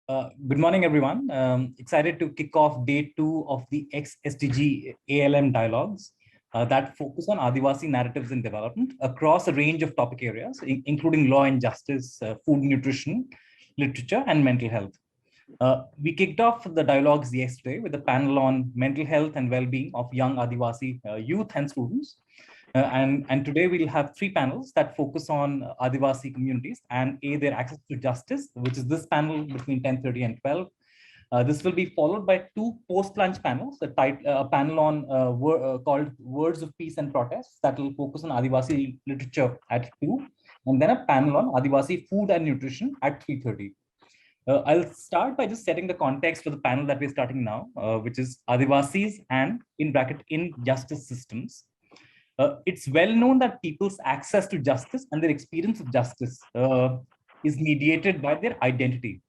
Good morning, everyone. Excited to kick off day 2 of the xSDG ALM dialogues that focus on Adivasi narratives in development across a range of topic areas, including law and justice, food, nutrition, literature, and mental health. We kicked off the dialogues yesterday with a panel on mental health and well-being of young Adivasi youth and students. And today we'll have 3 panels that focus on Adivasi communities and their access to justice, which is this panel between 10:30 and 12. This will be followed by 2 post-lunch panels, a panel on called Words of Peace and Protests that will focus on Adivasi literature at 2, and then a panel on Adivasi food and nutrition at 3:30. I'll start by just setting the context for the panel that we're starting now, which is Adivasis and injustice systems. It's well known that people's access to justice and their experience of justice is mediated by their identity.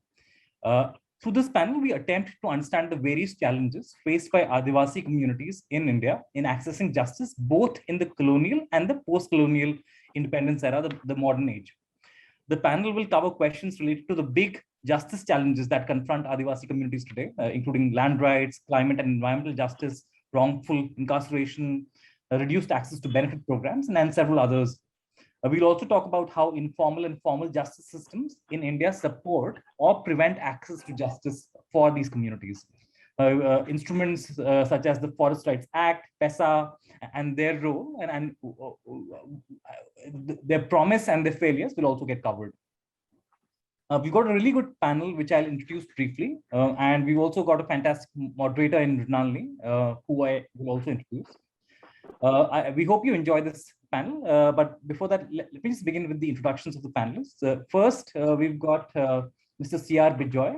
Through this panel, we attempt to understand the various challenges faced by Adivasi communities in India in accessing justice, both in the colonial and the post-colonial independence era, the modern age. The panel will cover questions related to the big justice challenges that confront Adivasi communities today, including land rights, climate and environmental justice, wrongful incarceration, reduced access to benefit programs, and several others. We'll also talk about how informal and formal justice systems in India support or prevent access to justice for these communities. Instruments such as the Forest Rights Act, PESA, and their role and their promise and their failures will also get covered. We've got a really good panel, which I'll introduce briefly. And we've also got a fantastic moderator in Mrinalini, who I will also introduce. We hope you enjoy this panel, but before that, let me just begin with the introductions of the panelists. First, we've got Mr. C.R. Bijoy.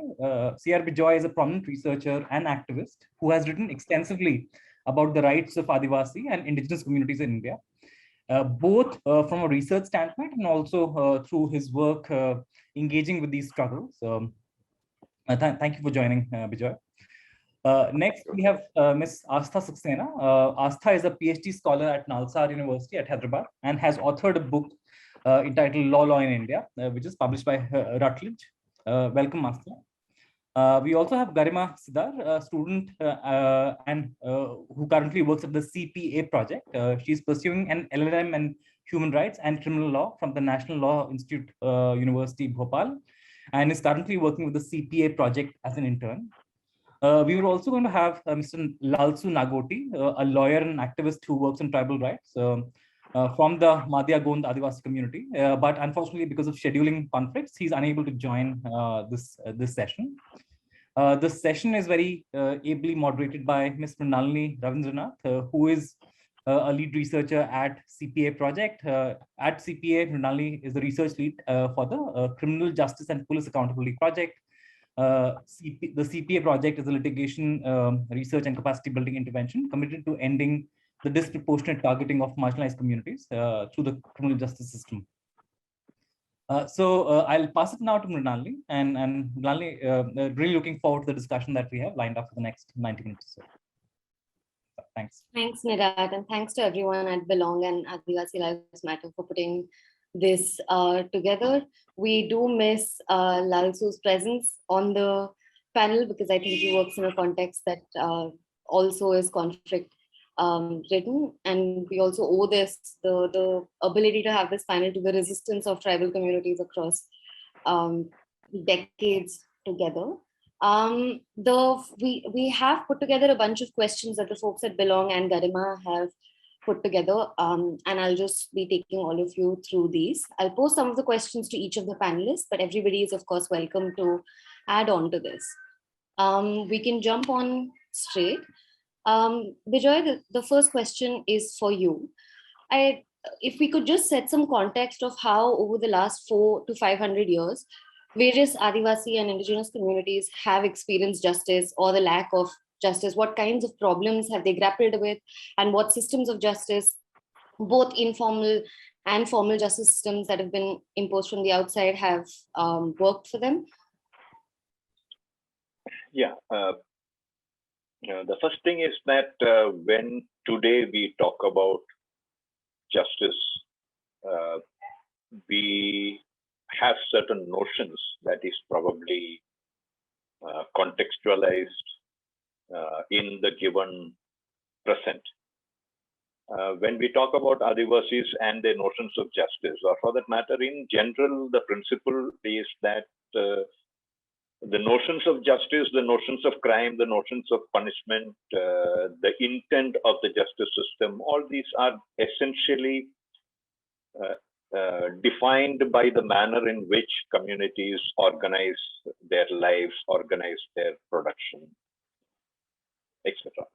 C.R. Bijoy is a prominent researcher and activist who has written extensively about the rights of Adivasi and indigenous communities in India, both from a research standpoint and also through his work engaging with these struggles. Thank you for joining, Bijoy. Next, we have Ms. Astha Saxena. Astha is a PhD scholar at Nalsar University at Hyderabad and has authored a book entitled Law in India, which is published by Routledge. Welcome, Astha. We also have Garima Sidar, a student and who currently works at the CPA project. She's pursuing an LLM in human rights and criminal law from the National Law Institute, University, Bhopal, and is currently working with the CPA project as an intern. We were also going to have Mr. Lalsu Nagoti, a lawyer and activist who works on tribal rights from the Madhya Gond Adivasi community. But unfortunately, because of scheduling conflicts, he's unable to join this session. This session is very ably moderated by Ms. Mrinalini Ravindranath, who is a lead researcher at CPA project. At CPA, Mrinalini is the research lead for the Criminal Justice and Police Accountability Project. The CPA project is a litigation, research and capacity building intervention committed to ending the disproportionate targeting of marginalized communities through the criminal justice system. So I'll pass it now to Mrinalini, and Mrinalini, really looking forward to the discussion that we have lined up for the next 90 minutes or so. Thanks. Thanks, Nirad, and thanks to everyone at Belong and Adivasi Lives Matter for putting this together. We do miss Lalsu's presence on the panel because I think he works in a context that also is conflict ridden, and we also owe this the ability to have this panel to the resistance of tribal communities across decades together. We have put together a bunch of questions that the folks at Belong and Garima have put together, and I'll just be taking all of you through these. I'll pose some of the questions to each of the panelists, but everybody is of course welcome to add on to this. We can jump on straight. Bijoy, the first question is for you. If we could just set some context of how over the last 400 to 500 years, various Adivasi and indigenous communities have experienced justice or the lack of justice. What kinds of problems have they grappled with, and what systems of justice, both informal and formal justice systems that have been imposed from the outside, have worked for them? Yeah, the first thing is that when today we talk about justice, we have certain notions that is probably contextualized in the given present. When we talk about Adivasis and their notions of justice, or for that matter, in general, the principle is that the notions of justice, the notions of crime, the notions of punishment, the intent of the justice system, all these are essentially defined by the manner in which communities organize their lives, organize their production, etc.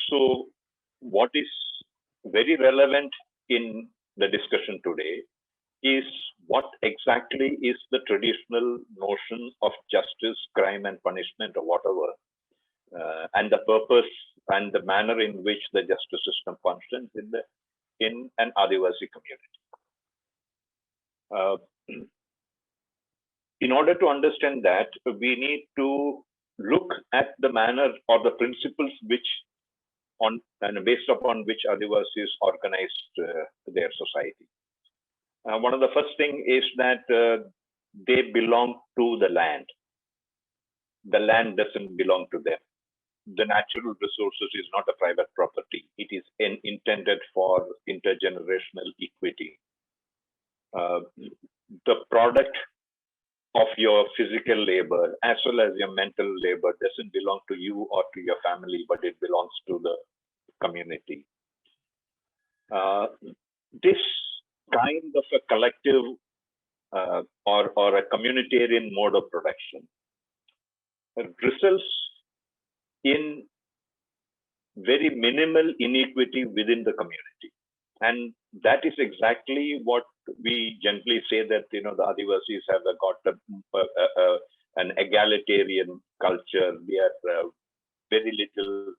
So, what is very relevant in the discussion today is what exactly is the traditional notion of justice, crime, and punishment, or whatever, and the purpose and the manner in which the justice system functions in an Adivasi community. In order to understand that, we need to look at the manner or the principles which based upon which Adivasis organized their society. One of the first thing is that they belong to the land. The land doesn't belong to them. The natural resources is not a private property. It is intended for intergenerational equity. The product of your physical labor as well as your mental labor doesn't belong to you or to your family, but it belongs to the community. This kind of a collective or a communitarian mode of production results in very minimal inequity within the community. And that is exactly what we generally say that, the Adivasis have got an egalitarian culture. We are very little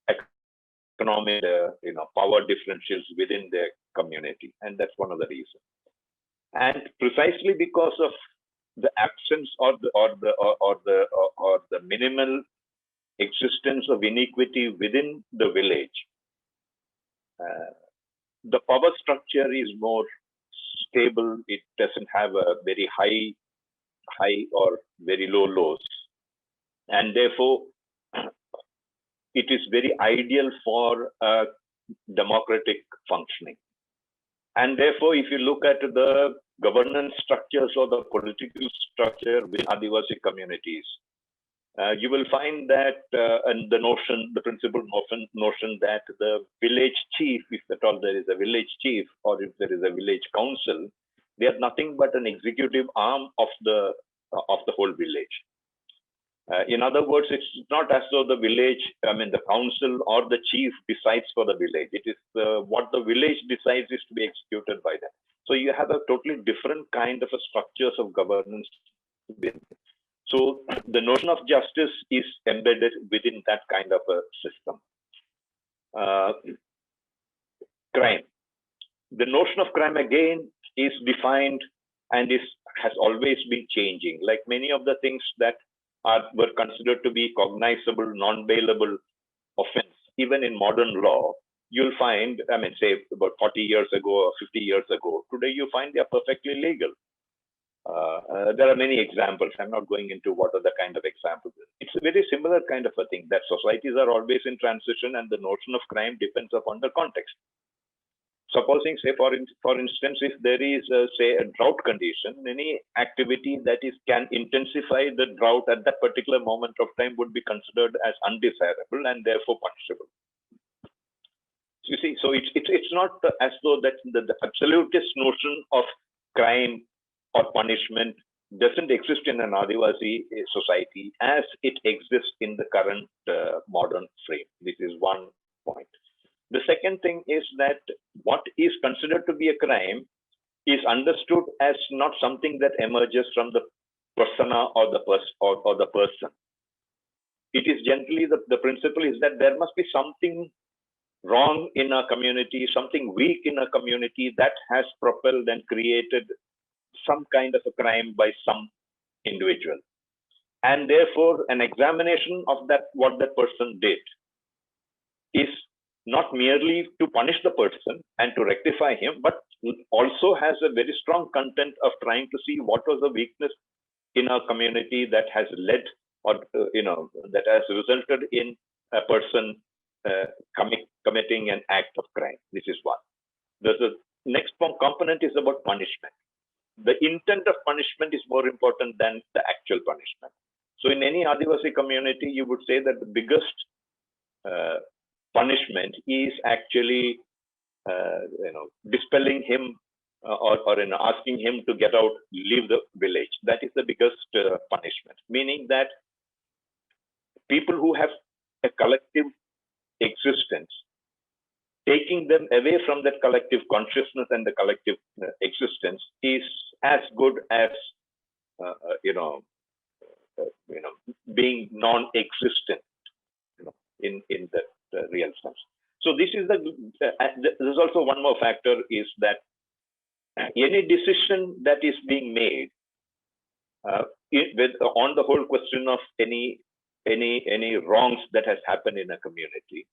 economic, power differentials within their community, and that's one of the reasons. And precisely because of the absence or the minimal existence of inequity within the village, the power structure is more stable. It doesn't have a very high or very low lows, and therefore it is very ideal for democratic functioning. And therefore, if you look at the governance structures or the political structure within Adivasi communities, you will find that and the principal notion that the village chief, if at all there is a village chief or if there is a village council, they are nothing but an executive arm of the whole village. In other words, it's not as though the village, the council or the chief decides for the village. It is what the village decides is to be executed by them. So you have a totally different kind of a structures of governance. So the notion of justice is embedded within that kind of a system. Crime. The notion of crime again is defined and has always been changing. Like many of the things that were considered to be cognizable, non-bailable offense, even in modern law, you'll find, say about 40 years ago or 50 years ago, today you find they are perfectly legal. There are many examples. I'm not going into what are the kind of examples. It's a very similar kind of a thing that societies are always in transition and the notion of crime depends upon the context. Supposing, say, for instance, if there is, say, a drought condition, any activity that can intensify the drought at that particular moment of time would be considered as undesirable and therefore punishable. You see, so it's not as though that the absolutist notion of crime or punishment doesn't exist in an Adivasi society as it exists in the current modern frame. This is one point. The second thing is that what is considered to be a crime is understood as not something that emerges from the persona or the person. It is generally the principle is that there must be something wrong in a community, something weak in a community that has propelled and created some kind of a crime by some individual. And therefore, an examination of what that person did is not merely to punish the person and to rectify him, but also has a very strong content of trying to see what was the weakness in a community that has led or that has resulted in a person committing an act of crime. This is one. The next component is about punishment. The intent of punishment is more important than the actual punishment. So in any Adivasi community, you would say that the biggest punishment is actually dispelling him or asking him to get out, leave the village. That is the biggest punishment, meaning that people who have a collective existence, taking them away from that collective consciousness and the collective existence is as good as being non-existent in the real sense. So this is there's also one more factor, is that any decision that is being made on the whole question of any wrongs that has happened in a community,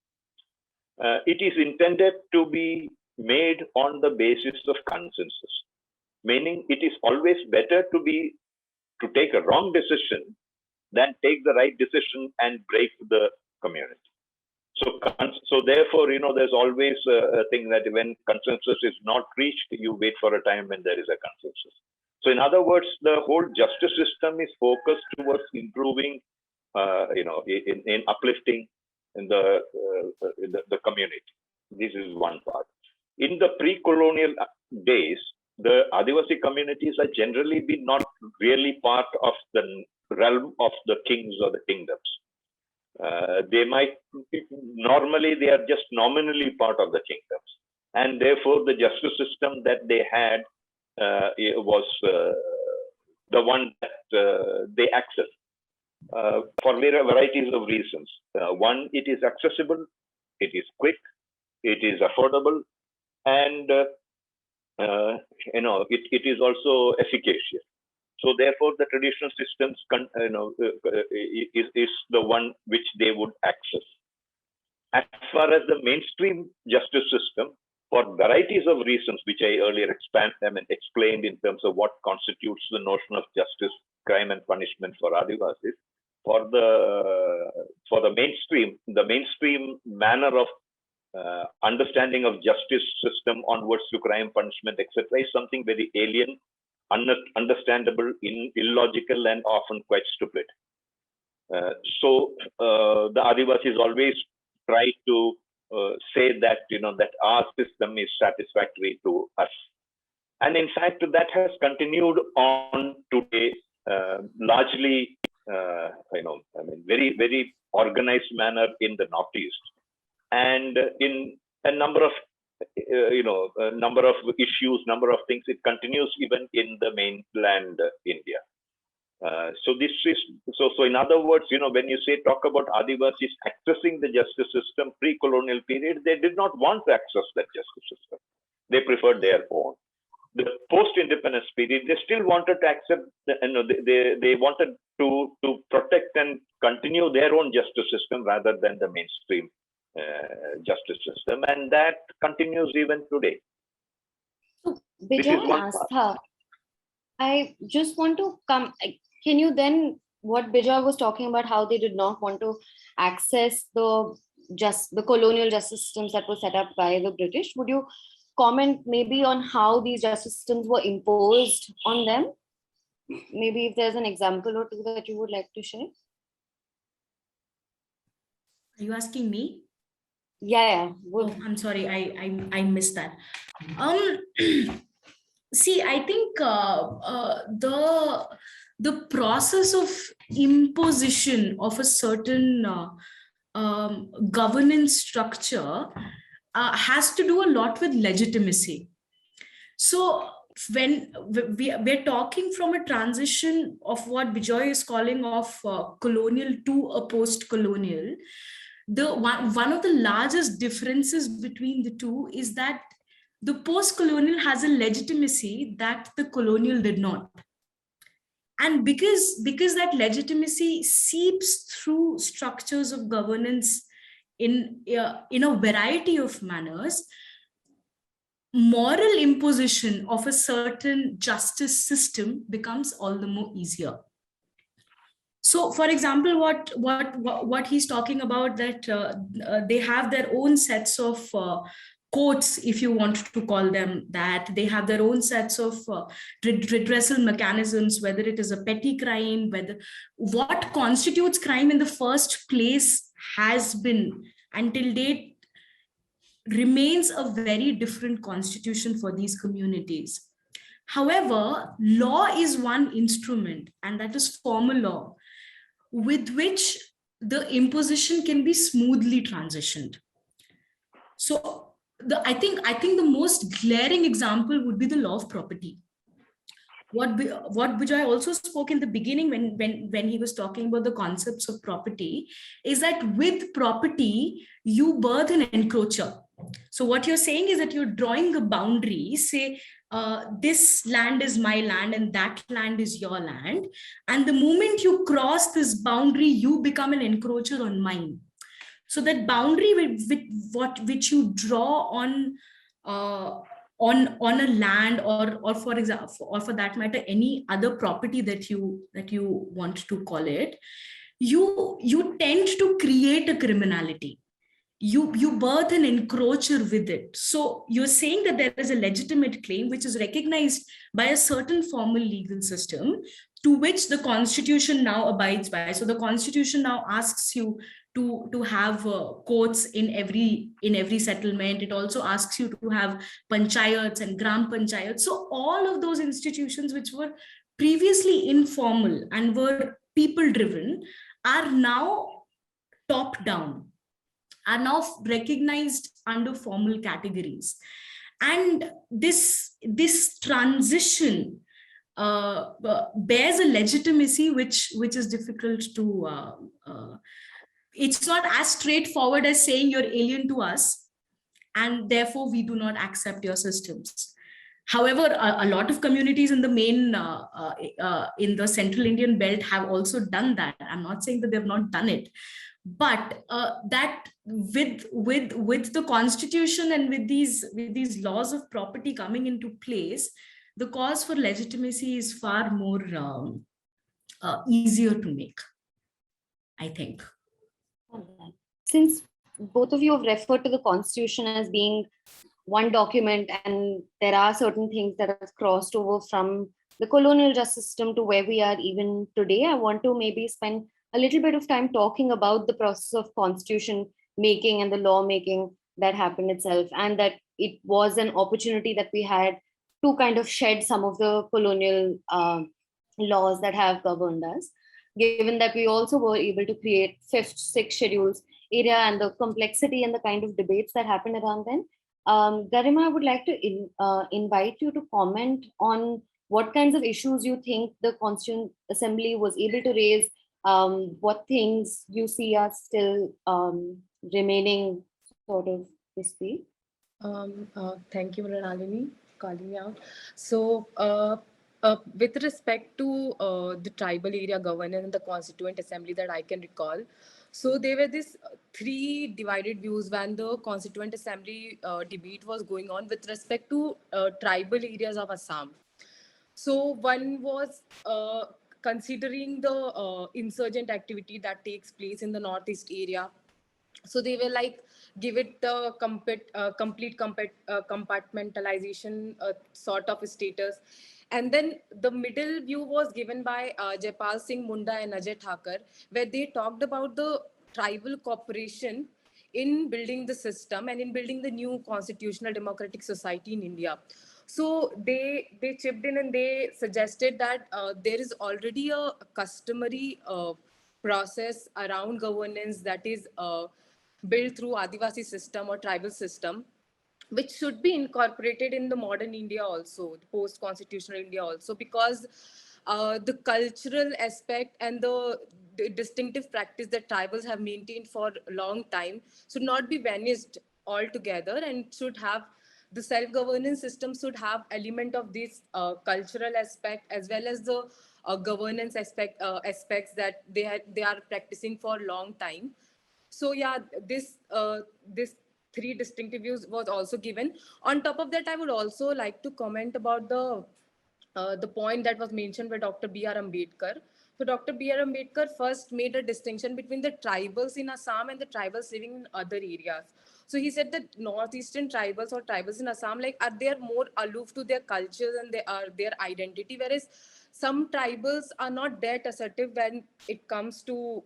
it is intended to be made on the basis of consensus, meaning it is always better to take a wrong decision than take the right decision and break the community. So therefore, there's always a thing that when consensus is not reached, you wait for a time when there is a consensus. So in other words, the whole justice system is focused towards improving, in uplifting in the community. This is one part. In the pre-colonial days, the Adivasi communities are generally not really part of the realm of the kings or the kingdoms. They are just nominally part of the kingdoms, and therefore the justice system that they had was the one that they accessed for varieties of reasons. One, it is accessible, it is quick, it is affordable, and it is also efficacious. So therefore, the traditional systems is the one which they would access. As far as the mainstream justice system, for varieties of reasons, which I earlier explained in terms of what constitutes the notion of justice, crime, and punishment for Adivasis, for the mainstream manner of understanding of justice system onwards to crime, punishment, etc., is something very alien, understandable, illogical, and often quite stupid. So the Adivasis always try to say that that our system is satisfactory to us, and in fact that has continued on today, largely, very very organized manner in the Northeast, and in a number of number of issues, number of things, it continues even in the mainland India. So this is so in other words, when you talk about Adivasis accessing the justice system pre-colonial period, they did not want to access that justice system. They preferred their own. The post-independence period, they still wanted to accept, they wanted to protect and continue their own justice system rather than the mainstream justice system, and that continues even today. So, Bijay and Astha, I just want to come. Can you then, what Bijay was talking about, how they did not want to access the colonial justice systems that were set up by the British? Would you comment maybe on how these justice systems were imposed on them? Maybe if there's an example or two that you would like to share. Are you asking me? Yeah. Oh, I'm sorry, I missed that. See, I think the process of imposition of a certain governance structure has to do a lot with legitimacy. So when we're talking from a transition of what Bijay is calling of colonial to a post-colonial, one of the largest differences between the two is that the post-colonial has a legitimacy that the colonial did not. And because that legitimacy seeps through structures of governance in a variety of manners, moral imposition of a certain justice system becomes all the more easier. So, for example, what he's talking about, that they have their own sets of courts, if you want to call them that. They have their own sets of redressal mechanisms, whether it is a petty crime, whether what constitutes crime in the first place has been, until date, remains a very different constitution for these communities. However, law is one instrument, and that is formal law, with which the imposition can be smoothly transitioned. So I think the most glaring example would be the law of property. What Vijay also spoke in the beginning when he was talking about the concepts of property, is that with property, you birth an encroacher. So what you're saying is that you're drawing a boundary, say, this land is my land and that land is your land. And the moment you cross this boundary, you become an encroacher on mine. So that boundary which you draw on a land, or for example, or for that matter, any other property that you want to call it, you tend to create a criminality. You birth an encroacher with it. So you're saying that there is a legitimate claim which is recognized by a certain formal legal system, to which the constitution now abides by. So the constitution now asks you to have courts in every settlement. It also asks you to have panchayats and gram panchayats. So all of those institutions which were previously informal and were people driven are now top down, are now recognized under formal categories. And this transition bears a legitimacy which is difficult to it's not as straightforward as saying you're alien to us and therefore we do not accept your systems. However, a lot of communities in the main in the central Indian belt have also done that. I'm not saying that they've not done it, but that with the constitution and with these laws of property coming into place, the cause for legitimacy is far more easier to make, I think. Since both of you have referred to the constitution as being one document, and there are certain things that have crossed over from the colonial justice system to where we are even today, I want to maybe spend a little bit of time talking about the process of constitution making and the law making that happened itself, and that it was an opportunity that we had to kind of shed some of the colonial laws that have governed us, given that we also were able to create 5th, 6th schedules area and the complexity and the kind of debates that happened around then. Garima, I would like to invite you to comment on what kinds of issues you think the Constituent Assembly was able to raise, what things you see are still remaining sort of crispy. Thank you, Mrinalini, calling me out. So, with respect to the tribal area governance and the Constituent Assembly that I can recall, so there were these 3 divided views when the Constituent Assembly debate was going on with respect to tribal areas of Assam. So one was considering the insurgent activity that takes place in the northeast area. So they were like, give it the complete compartmentalization sort of status. And then the middle view was given by Jaipal Singh Munda and Ajay Thakur, where they talked about the tribal cooperation in building the system and in building the new constitutional democratic society in India. So they chipped in and they suggested that there is already a customary process around governance that is built through Adivasi system or tribal system, which should be incorporated in the modern India also, the post-constitutional India also, because the cultural aspect and the distinctive practice that tribals have maintained for a long time should not be vanished altogether, and should have the self-governance system should have element of this cultural aspect as well as the governance aspects that they are practicing for a long time. So yeah, this 3 distinctive views was also given. On top of that, I would also like to comment about the point that was mentioned by Dr. B.R. Ambedkar So Dr. B.R. Ambedkar first made a distinction between the tribals in Assam and the tribals living in other areas. So he said that northeastern tribals or tribals in Assam, like, are they more aloof to their cultures and their identity, whereas some tribals are not that assertive when it comes to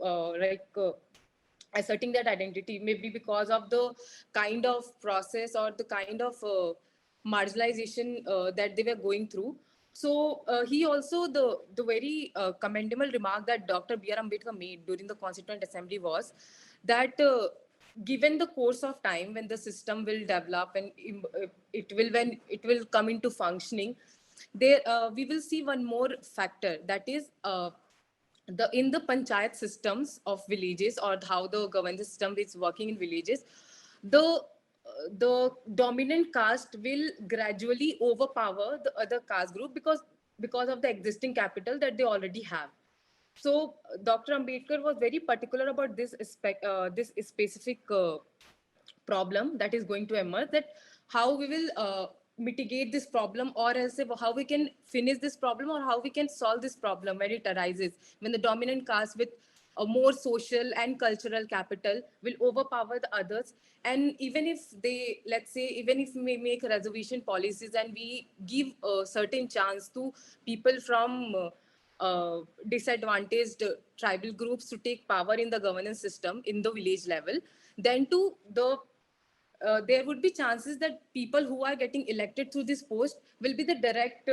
asserting that identity, maybe because of the kind of process or the kind of marginalization that they were going through. So he also, the very commendable remark that Dr. B.R. Ambedkar made during the Constituent Assembly was that given the course of time, when the system will develop and when it will come into functioning, there we will see one more factor, that is in the panchayat systems of villages, or how the governance system is working in villages, the dominant caste will gradually overpower the other caste group because of the existing capital that they already have. So Dr. Ambedkar was very particular about this specific problem that is going to emerge, that how we will mitigate this problem, or else how we can finish this problem, or how we can solve this problem when it arises, when the dominant caste with a more social and cultural capital will overpower the others. And even if they, let's say, even if we make reservation policies and we give a certain chance to people from disadvantaged tribal groups to take power in the governance system in the village level, then to the there would be chances that people who are getting elected through this post will be the direct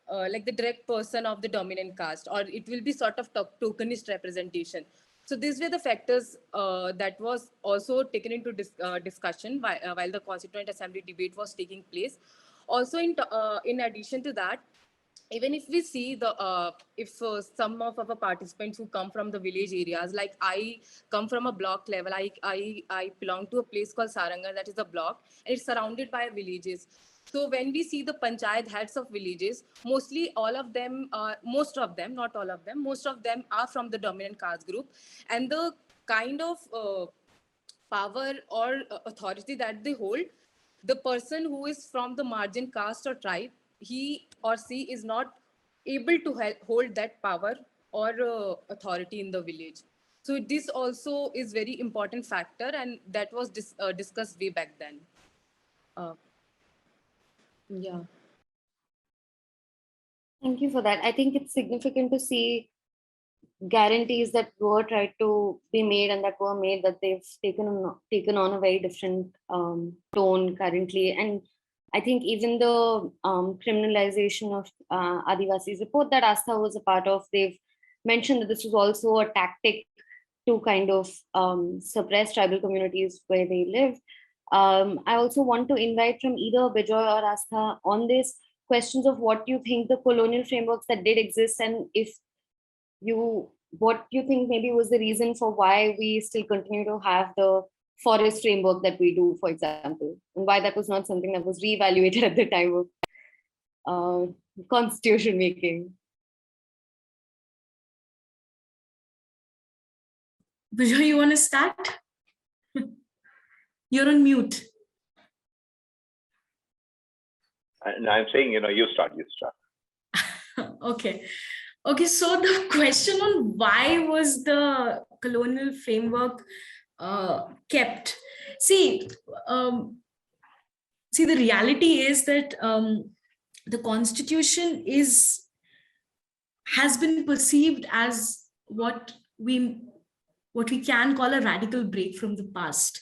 like the direct person of the dominant caste, or it will be sort of tokenist representation. So these were the factors that was also taken into discussion while the Constituent Assembly debate was taking place. Also, in addition to that, even if we see the if some of our participants who come from the village areas, like I come from a block level, I belong to a place called Sarangar, that is a block, and it's surrounded by villages. So when we see the panchayat heads of villages, mostly all of them, most of them, not all of them, most of them are from the dominant caste group, and the kind of power or authority that they hold, the person who is from the margin caste or tribe, he or she is not able to hold that power or authority in the village. So this also is very important factor, and that was discussed way back then. Yeah. Thank you for that. I think it's significant to see guarantees that were tried to be made and that were made, that they've taken on a very different tone currently. And I think even the criminalization of Adivasis report that Astha was a part of, they've mentioned that this was also a tactic to kind of suppress tribal communities where they live. I also want to invite from either Bijoy or Astha on this questions of what you think the colonial frameworks that did exist, and what you think maybe was the reason for why we still continue to have the forest framework that we do, for example, and why that was not something that was reevaluated at the time of constitution making. Bijoy, you want to start? You're on mute. And I'm saying, you start. Okay. Okay, so the question on why was the colonial framework kept? See, the reality is that the constitution has been perceived as what we can call a radical break from the past.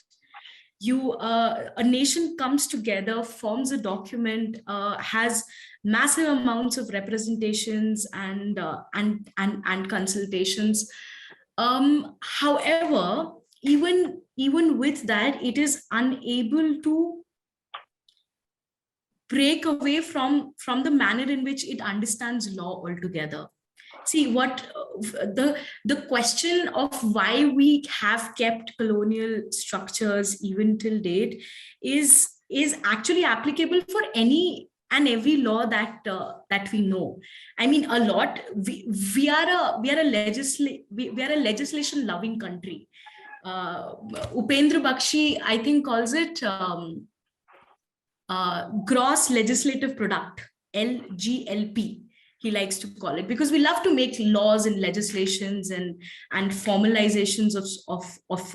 A nation comes together, forms a document, has massive amounts of representations and consultations. However, even with that, it is unable to break away from the manner in which it understands law altogether. See, what the question of why we have kept colonial structures even till date is actually applicable for any and every law that we know. I mean, a lot. We are a legislation loving country. Upendra Bakshi, I think, calls it gross legislative product, LGLP. he likes to call it, because we love to make laws and legislations and formalizations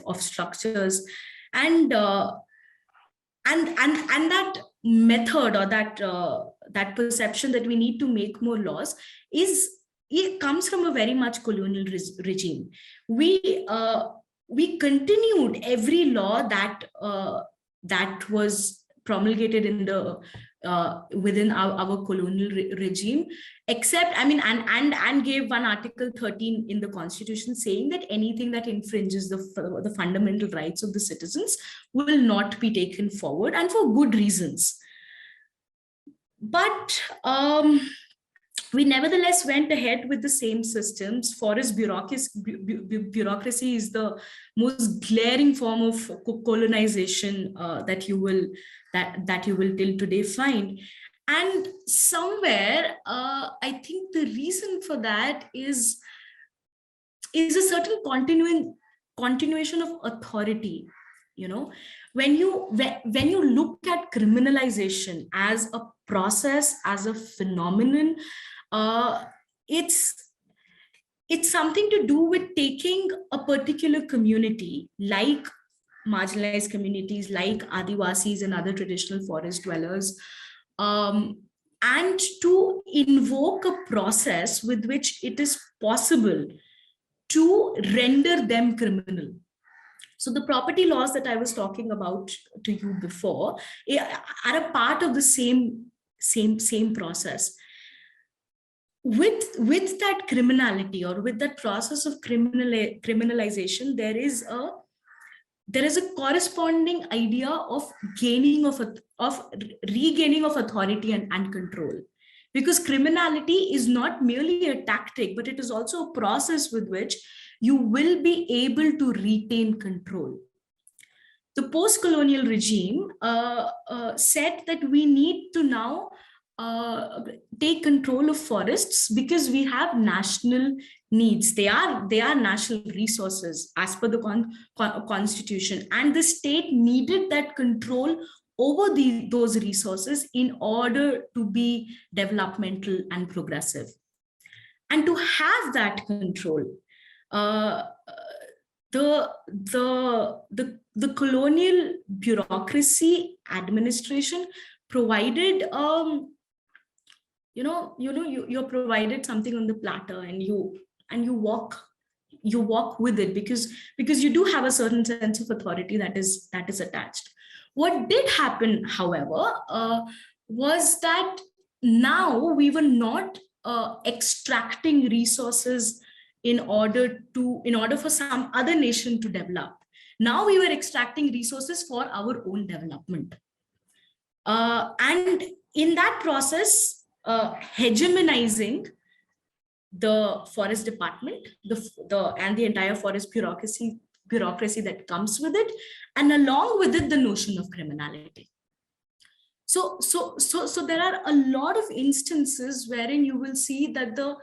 of structures, and that method, or that perception that we need to make more laws, it comes from a very much colonial regime. We continued every law that was promulgated in the within our colonial regime, except, I mean, and gave one Article 13 in the Constitution saying that anything that infringes the fundamental rights of the citizens will not be taken forward, and for good reasons. But we nevertheless went ahead with the same systems. Forest bureaucracy is the most glaring form of colonization that you will till today find. And somewhere, I think the reason for that is a certain continuation of authority. You know, when you look at criminalization as a process, as a phenomenon, it's something to do with taking a particular community, like marginalized communities like Adivasis and other traditional forest dwellers, and to invoke a process with which it is possible to render them criminal. So the property laws that I was talking about to you before are a part of the same process. With that criminality, or with that process of criminalization, there is a corresponding idea of regaining of authority and control, because criminality is not merely a tactic, but it is also a process with which you will be able to retain control. The post-colonial regime said that we need to now take control of forests because we have national needs. They are national resources as per the constitution, and the state needed that control over those resources in order to be developmental and progressive. And to have that control, the colonial bureaucracy administration provided you're provided something on the platter, and you walk with it, because you do have a certain sense of authority that is attached. What did happen, however, was that now we were not extracting resources in order for some other nation to develop. Now we were extracting resources for our own development, and in that process, hegemonizing the forest department, and the entire forest bureaucracy that comes with it, and along with it the notion of criminality. So there are a lot of instances wherein you will see that the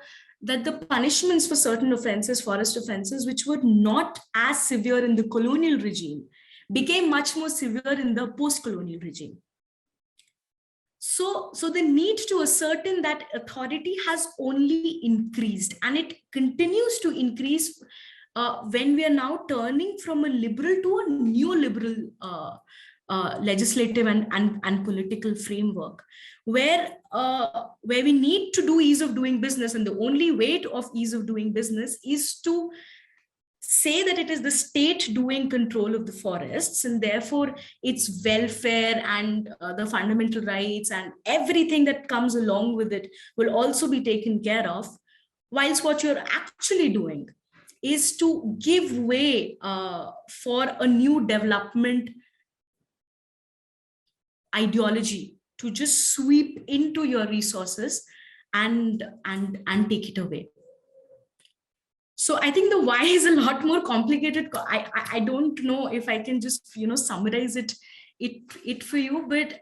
punishments for certain offenses, forest offenses, which were not as severe in the colonial regime, became much more severe in the post-colonial regime. So the need to ascertain that authority has only increased, and it continues to increase when we are now turning from a liberal to a neoliberal legislative and political framework, where we need to do ease of doing business, and the only way of ease of doing business is to say that it is the state doing control of the forests, and therefore its welfare and the fundamental rights and everything that comes along with it will also be taken care of, whilst what you're actually doing is to give way for a new development ideology to just sweep into your resources and take it away. So I think the why is a lot more complicated. I don't know if I can just summarize it for you, but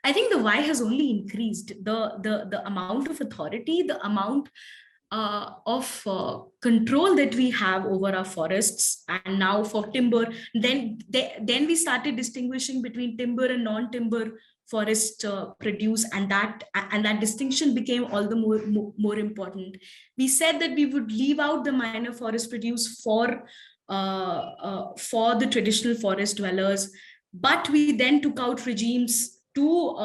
I think the why has only increased. The amount of authority, the amount of control that we have over our forests, and now for timber, then we started distinguishing between timber and non-timber forest produce, and that distinction became all the more important. We said that we would leave out the minor forest produce for the traditional forest dwellers, but we then took out regimes to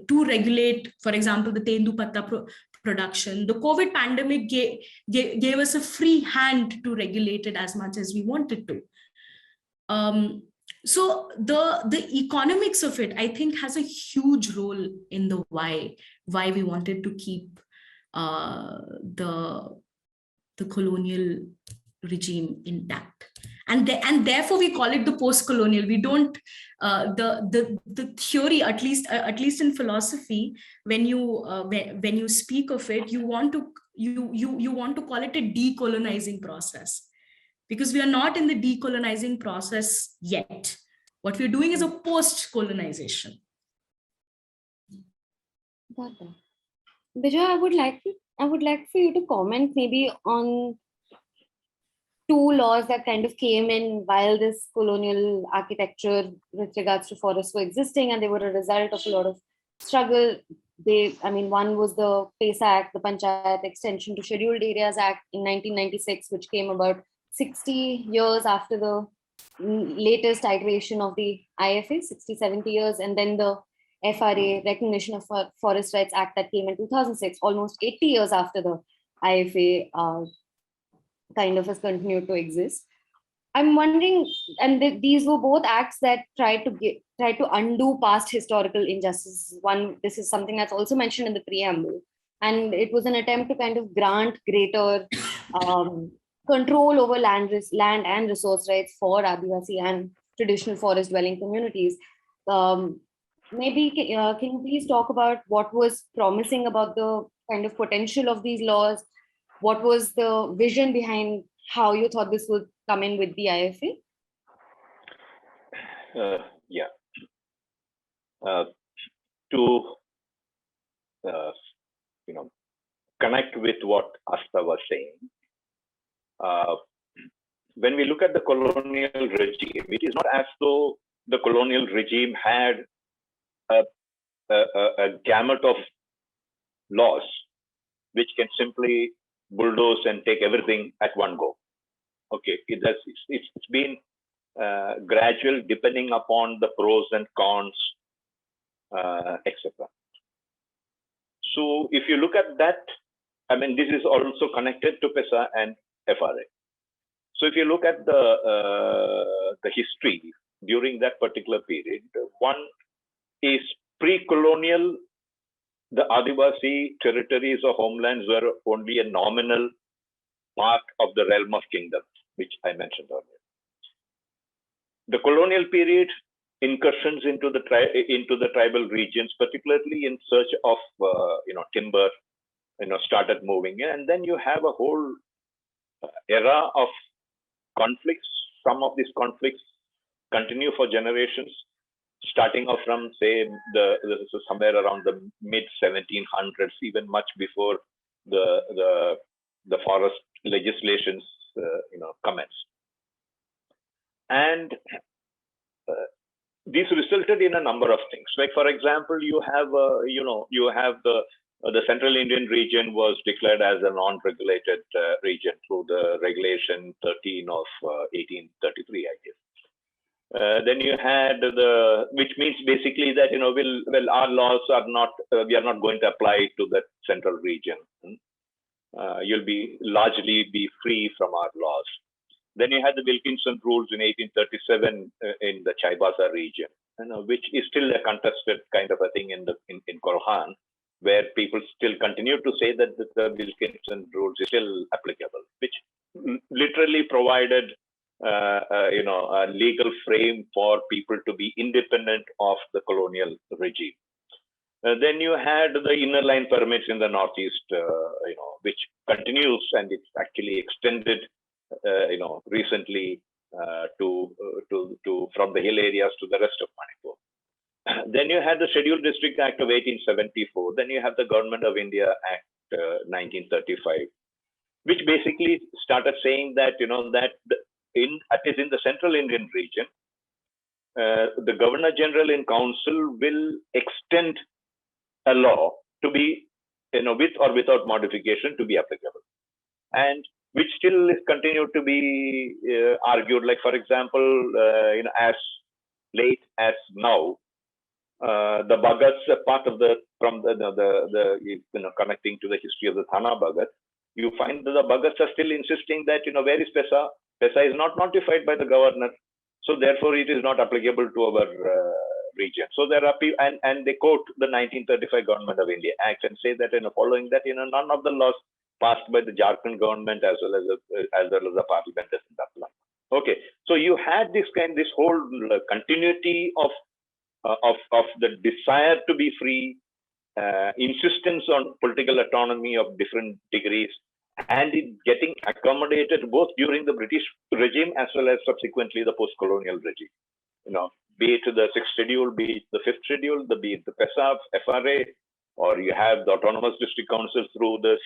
regulate, for example, the Tendu Patta production. The COVID pandemic gave us a free hand to regulate it as much as we wanted to. So the economics of it, I think, has a huge role in the why we wanted to keep the colonial regime intact. And therefore we call it the post-colonial. We don't the theory, at least in philosophy, when you speak of it, you want to call it a decolonizing process, because we are not in the decolonizing process yet. What we're doing is a post-colonization. Got that. Vijay, I would like for you to comment maybe on two laws that kind of came in while this colonial architecture with regards to forests were existing, and they were a result of a lot of struggle. One was the PACE Act, the Panchayat Extension to Scheduled Areas Act in 1996, which came about 60 years after the latest iteration of the IFA, 60, 70 years, and then the FRA, Recognition of Forest Rights Act, that came in 2006, almost 80 years after the IFA kind of has continued to exist. I'm wondering, and these were both acts that tried to undo past historical injustices. This is something that's also mentioned in the preamble, and it was an attempt to kind of grant greater control over land and resource rights for Adivasi and traditional forest dwelling communities. Maybe can you please talk about what was promising about the kind of potential of these laws? What was the vision behind how you thought this would come in with the IFA? To connect with what Asta was saying, when we look at the colonial regime, it is not as though the colonial regime had a gamut of laws which can simply bulldoze and take everything at one go. Okay, it's been gradual depending upon the pros and cons, etc. So if you look at that, this is also connected to PESA and FRA. So if you look at the history during that particular period, one is pre-colonial. The Adivasi territories or homelands were only a nominal part of the realm of kingdom, which I mentioned earlier. The colonial period, incursions into the tribal regions, particularly in search of timber, started moving in, and then you have a whole era of conflicts. Some of these conflicts continue for generations, starting off from, say, somewhere around the mid 1700s, even much before the forest legislations commenced. And these resulted in a number of things. Like, for example, you have the Central Indian region was declared as a non-regulated region through the Regulation 13 of 1833, I guess. Then you had which means basically that our laws are not, we are not going to apply to that central region. You'll largely be free from our laws. Then you had the Wilkinson rules in 1837 in the Chaibasa region, which is still a contested kind of a thing in Korhan, where people still continue to say that the Wilkinson rules is still applicable, which literally provided a legal frame for people to be independent of the colonial regime. Then you had the inner line permits in the Northeast, which continues, and it's actually extended, recently from the hill areas to the rest of Manipur. Then you had the Scheduled District Act of 1874. Then you have the Government of India Act 1935, which basically started saying that at least in the Central Indian region, the Governor General in Council will extend a law to be, with or without modification, to be applicable, and which still is continued to be argued. Like, for example, as late as now, the Bhagats, part of connecting to the history of the Thana Bhagat, you find that the Bhagats are still insisting that, where is Pesa? Pesa is not notified by the governor, so therefore it is not applicable to our region. So there are people, and they quote the 1935 Government of India Act and say that, following that, none of the laws passed by the Jharkhand government as well as the parliament doesn't apply. Okay, so you had this whole continuity of the desire to be free, insistence on political autonomy of different degrees, and it getting accommodated both during the British regime as well as subsequently the post-colonial regime. Be it the 6th schedule, be it the 5th schedule, be it the PESA, FRA, or you have the autonomous district councils through the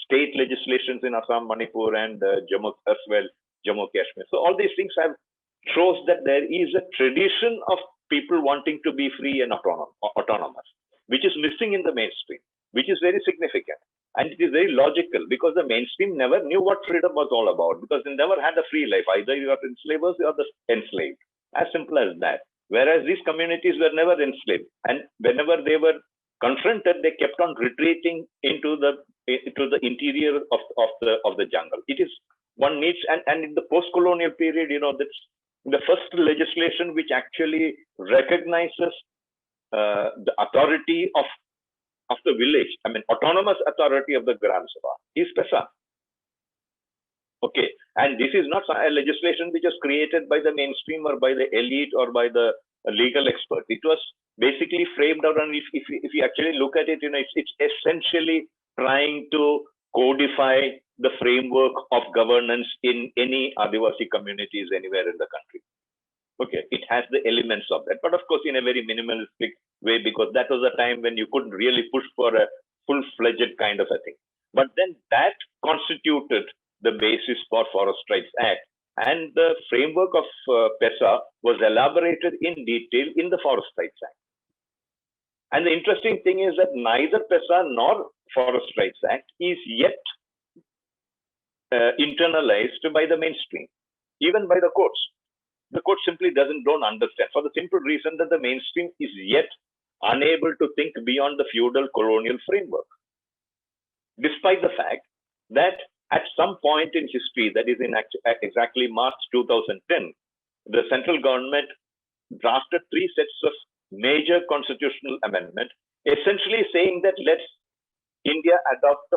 state legislations in Assam, Manipur, and Jammu as well, Jammu Kashmir. So all these things shows that there is a tradition of people wanting to be free and autonomous, which is missing in the mainstream, which is very significant. And it is very logical, because the mainstream never knew what freedom was all about, because they never had a free life. Either you are enslavers or the enslaved. As simple as that. Whereas these communities were never enslaved. And whenever they were confronted, they kept on retreating into the interior of the jungle. It is, one needs, and in the post-colonial period, that's the first legislation which actually recognizes the authority of the village, autonomous authority of the Gram Sabha is PESA. Okay, and this is not a legislation which was created by the mainstream or by the elite or by the legal experts. It was basically framed out, and if you actually look at it, it's essentially trying to codify the framework of governance in any Adivasi communities anywhere in the country. Okay, it has the elements of that, but of course in a very minimalistic way, because that was a time when you couldn't really push for a full-fledged kind of a thing. But then that constituted the basis for Forest Rights Act, and the framework of PESA was elaborated in detail in the Forest Rights Act. And the interesting thing is that neither PESA nor Forest Rights Act is yet internalized by the mainstream, even by the courts. The court simply don't understand, for the simple reason that the mainstream is yet unable to think beyond the feudal colonial framework. Despite the fact that at some point in history, that is in exactly March 2010, the central government drafted 3 sets of major constitutional amendment, essentially saying that let's India adopt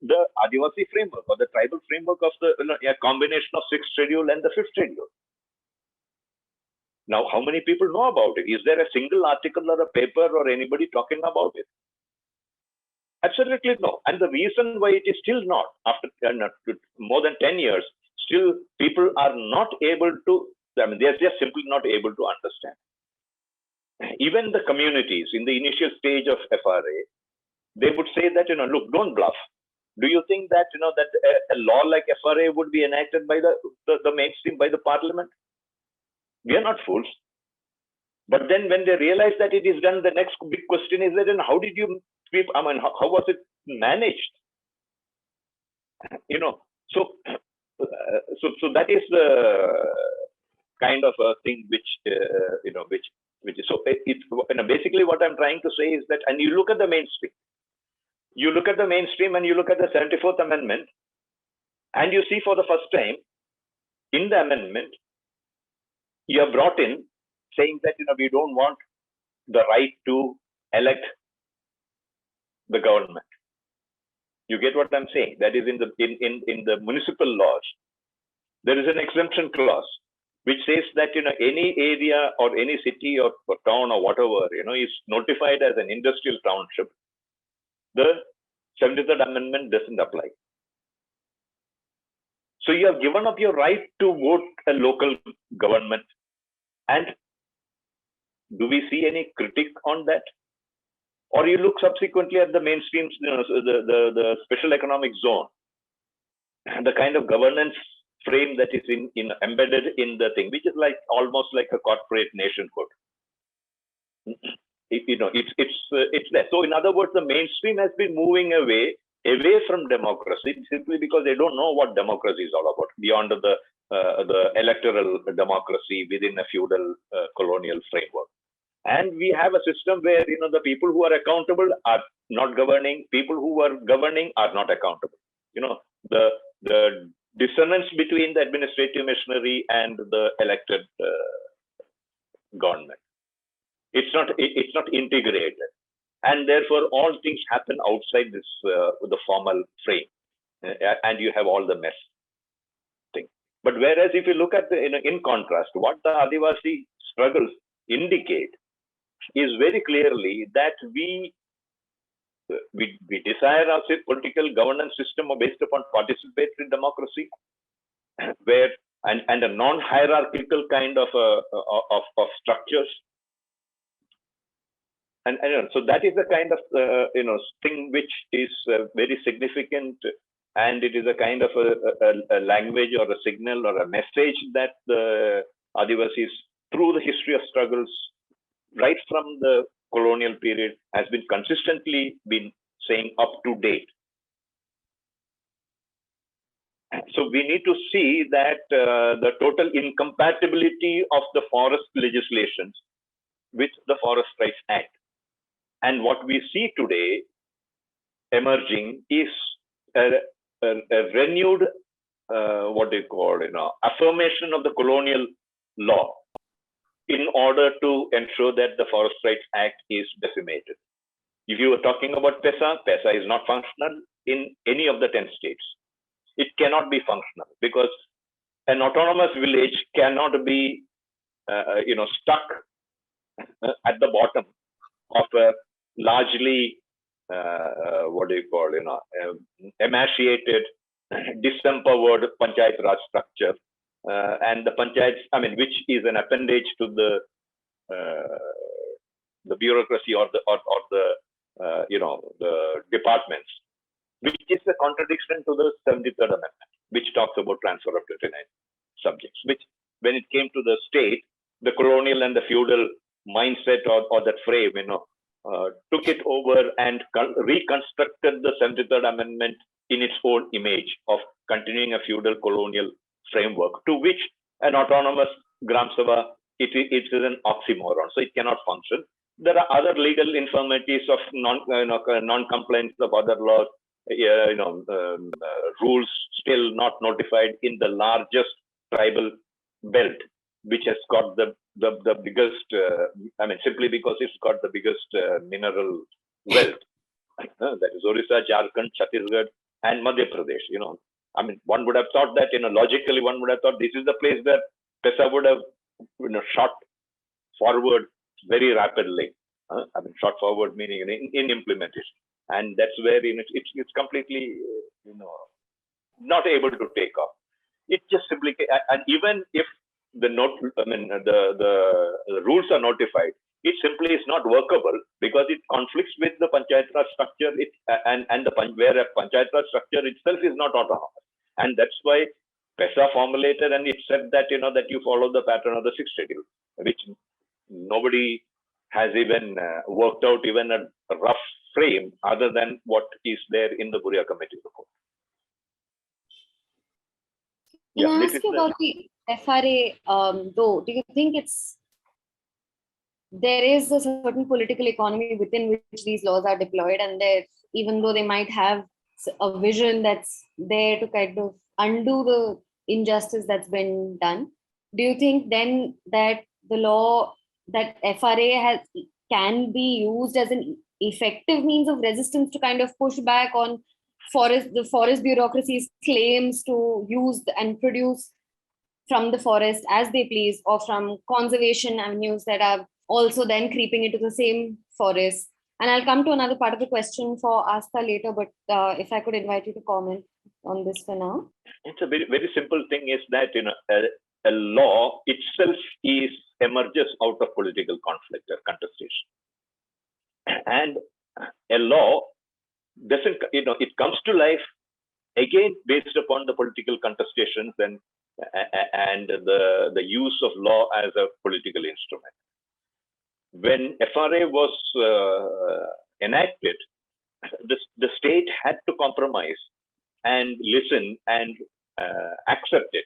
the Adivasi framework or the tribal framework of a combination of 6th schedule and the 5th schedule. Now, how many people know about it? Is there a single article or a paper or anybody talking about it? Absolutely no. And the reason why it is still not, after more than 10 years, still people are not able to, they're just simply not able to understand. Even the communities in the initial stage of FRA, they would say that, look, don't bluff. Do you think that, that a law like FRA would be enacted by the mainstream, by the parliament? We are not fools. But then when they realize that it is done, the next big question is that, how did you, how was it managed? So that is the kind of a thing which is, so it's basically what I'm trying to say is that, and you look at the mainstream. You look at the mainstream and you look at the 74th Amendment, and you see for the first time in the amendment, you are brought in saying that we don't want the right to elect the government. You get what I'm saying? That is in the municipal laws, there is an exemption clause which says that any area or any city or town or whatever is notified as an industrial township, the 73rd Amendment doesn't apply. So you have given up your right to vote a local government. And do we see any critique on that? Or you look subsequently at the mainstream, the special economic zone, and the kind of governance frame that is embedded in the thing, which is like almost like a corporate nationhood. It's there. So in other words, the mainstream has been moving away from democracy simply because they don't know what democracy is all about beyond the electoral democracy within a feudal colonial framework. And we have a system where the people who are accountable are not governing, people who are governing are not accountable. The dissonance between the administrative machinery and the elected government. It's not integrated, and therefore all things happen outside this the formal frame, and you have all the mess thing. But whereas if you look at in contrast, what the Adivasi struggles indicate is very clearly that we desire a political governance system based upon participatory democracy, where and a non-hierarchical kind of structures. And so that is the kind of thing which is very significant, and it is a kind of a language or a signal or a message that the Adivasis, through the history of struggles, right from the colonial period, has been consistently saying up to date. So we need to see that the total incompatibility of the forest legislations with the Forest Rights Act. And what we see today emerging is a renewed, affirmation of the colonial law in order to ensure that the Forest Rights Act is decimated. If you were talking about PESA is not functional in any of the 10 states. It cannot be functional because an autonomous village cannot be, stuck at the bottom of a largely, emaciated, disempowered Panchayat Raj structure. And the Panchayats, which is an appendage to the bureaucracy or the departments, which is a contradiction to the 73rd Amendment, which talks about transfer of 29 subjects, which when it came to the state, the colonial and the feudal mindset or that frame, took it over and reconstructed the 73rd Amendment in its own image of continuing a feudal colonial framework, to which an autonomous Gram Sabha, it is an oxymoron, so it cannot function. There are other legal infirmities of non-compliance of other laws, rules still not notified in the largest tribal belt, which has got the biggest, simply because it's got the biggest mineral wealth. That is Orissa, Jharkhand, Chhattisgarh, and Madhya Pradesh. One would have thought that, logically, one would have thought this is the place where PESA would have, shot forward very rapidly. Shot forward meaning in implementation. And that's where it's completely, not able to take off. It just simply, and even if the rules are notified, it simply is not workable because it conflicts with the Panchayat Raj structure. Where a Panchayat Raj structure itself is not autonomous, and that's why PESA formulated and it said that that you follow the pattern of the 6th schedule, which nobody has even worked out even a rough frame other than what is there in the Buria Committee report. Can I ask you about the FRA, though? Do you think there is a certain political economy within which these laws are deployed, and even though they might have a vision that's there to kind of undo the injustice that's been done, do you think then that the law, that FRA can be used as an effective means of resistance to kind of push back on the forest bureaucracy's claims to use and produce from the forest as they please, or from conservation avenues that are also then creeping into the same forest? And I'll come to another part of the question for Asta later, but if I could invite you to comment on this for now. It's a very, very simple thing is that, a law itself emerges out of political conflict or contestation. And a law doesn't, it comes to life again based upon the political contestations and and the use of law as a political instrument. When FRA was enacted, the state had to compromise and listen and accept it,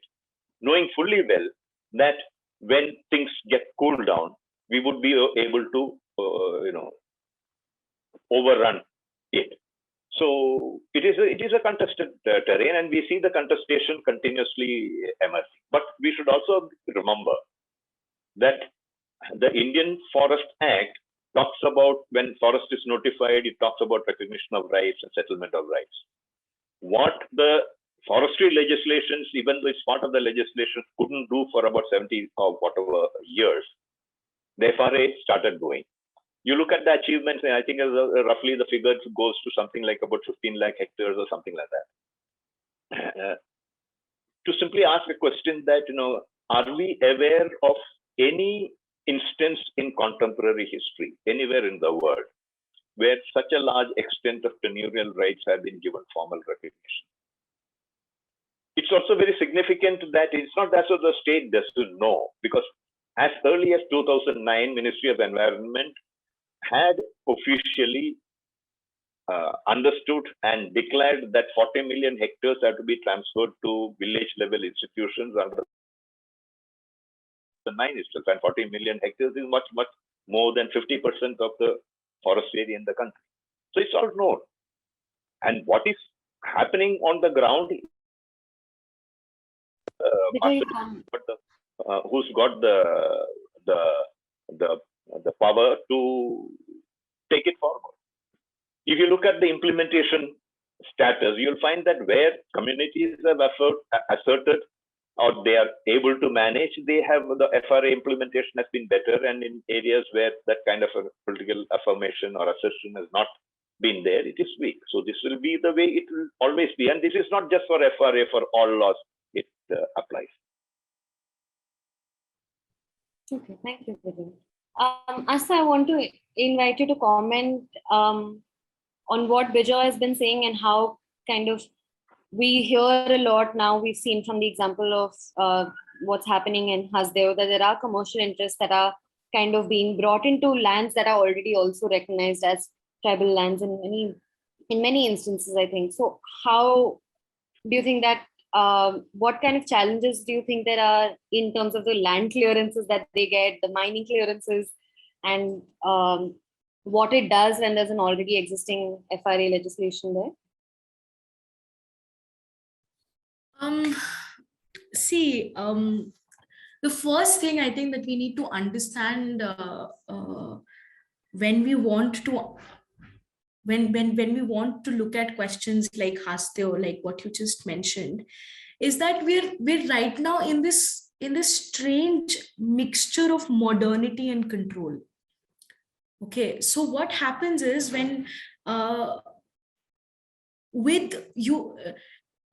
knowing fully well that when things get cooled down, we would be able to, overrun it. So it is a contested terrain, and we see the contestation continuously emerging. But we should also remember that the Indian Forest Act talks about, when forest is notified, it talks about recognition of rights and settlement of rights. What the forestry legislations, even though it's part of the legislation, couldn't do for about 70 or whatever years, the FRA started doing. You look at the achievements, and I think roughly the figure goes to something like about 15 lakh hectares or something like that. To simply ask a question that, are we aware of any instance in contemporary history, anywhere in the world, where such a large extent of tenurial rights have been given formal recognition? It's also very significant that it's not that the state doesn't know, because as early as 2009, Ministry of Environment had officially understood and declared that 40 million hectares have to be transferred to village level institutions under the 9 itself, and 40 million hectares is much, much more than 50% of the forest area in the country. So it's all known. And what is happening on the ground, who's got the power to take it forward. If you look at the implementation status, you'll find that where communities have asserted or they are able to manage, they have the FRA implementation has been better, and in areas where that kind of a political affirmation or assertion has not been there, it is weak. So this will be the way it will always be, and this is not just for FRA, for all laws it applies. Okay, thank you, Vijay. Asta, I want to invite you to comment on what Vijay has been saying and how kind of we hear a lot now. We've seen from the example of what's happening in Hasdeo that there are commercial interests that are kind of being brought into lands that are already also recognized as tribal lands in many instances, I think. So how do you think that, what kind of challenges do you think there are in terms of the land clearances that they get, the mining clearances, and what it does when there's an already existing FRA legislation there? The first thing I think that we need to understand when we want to look at questions like Hasdeo, like what you just mentioned, is that we're right now in this strange mixture of modernity and control. Okay, so what happens is when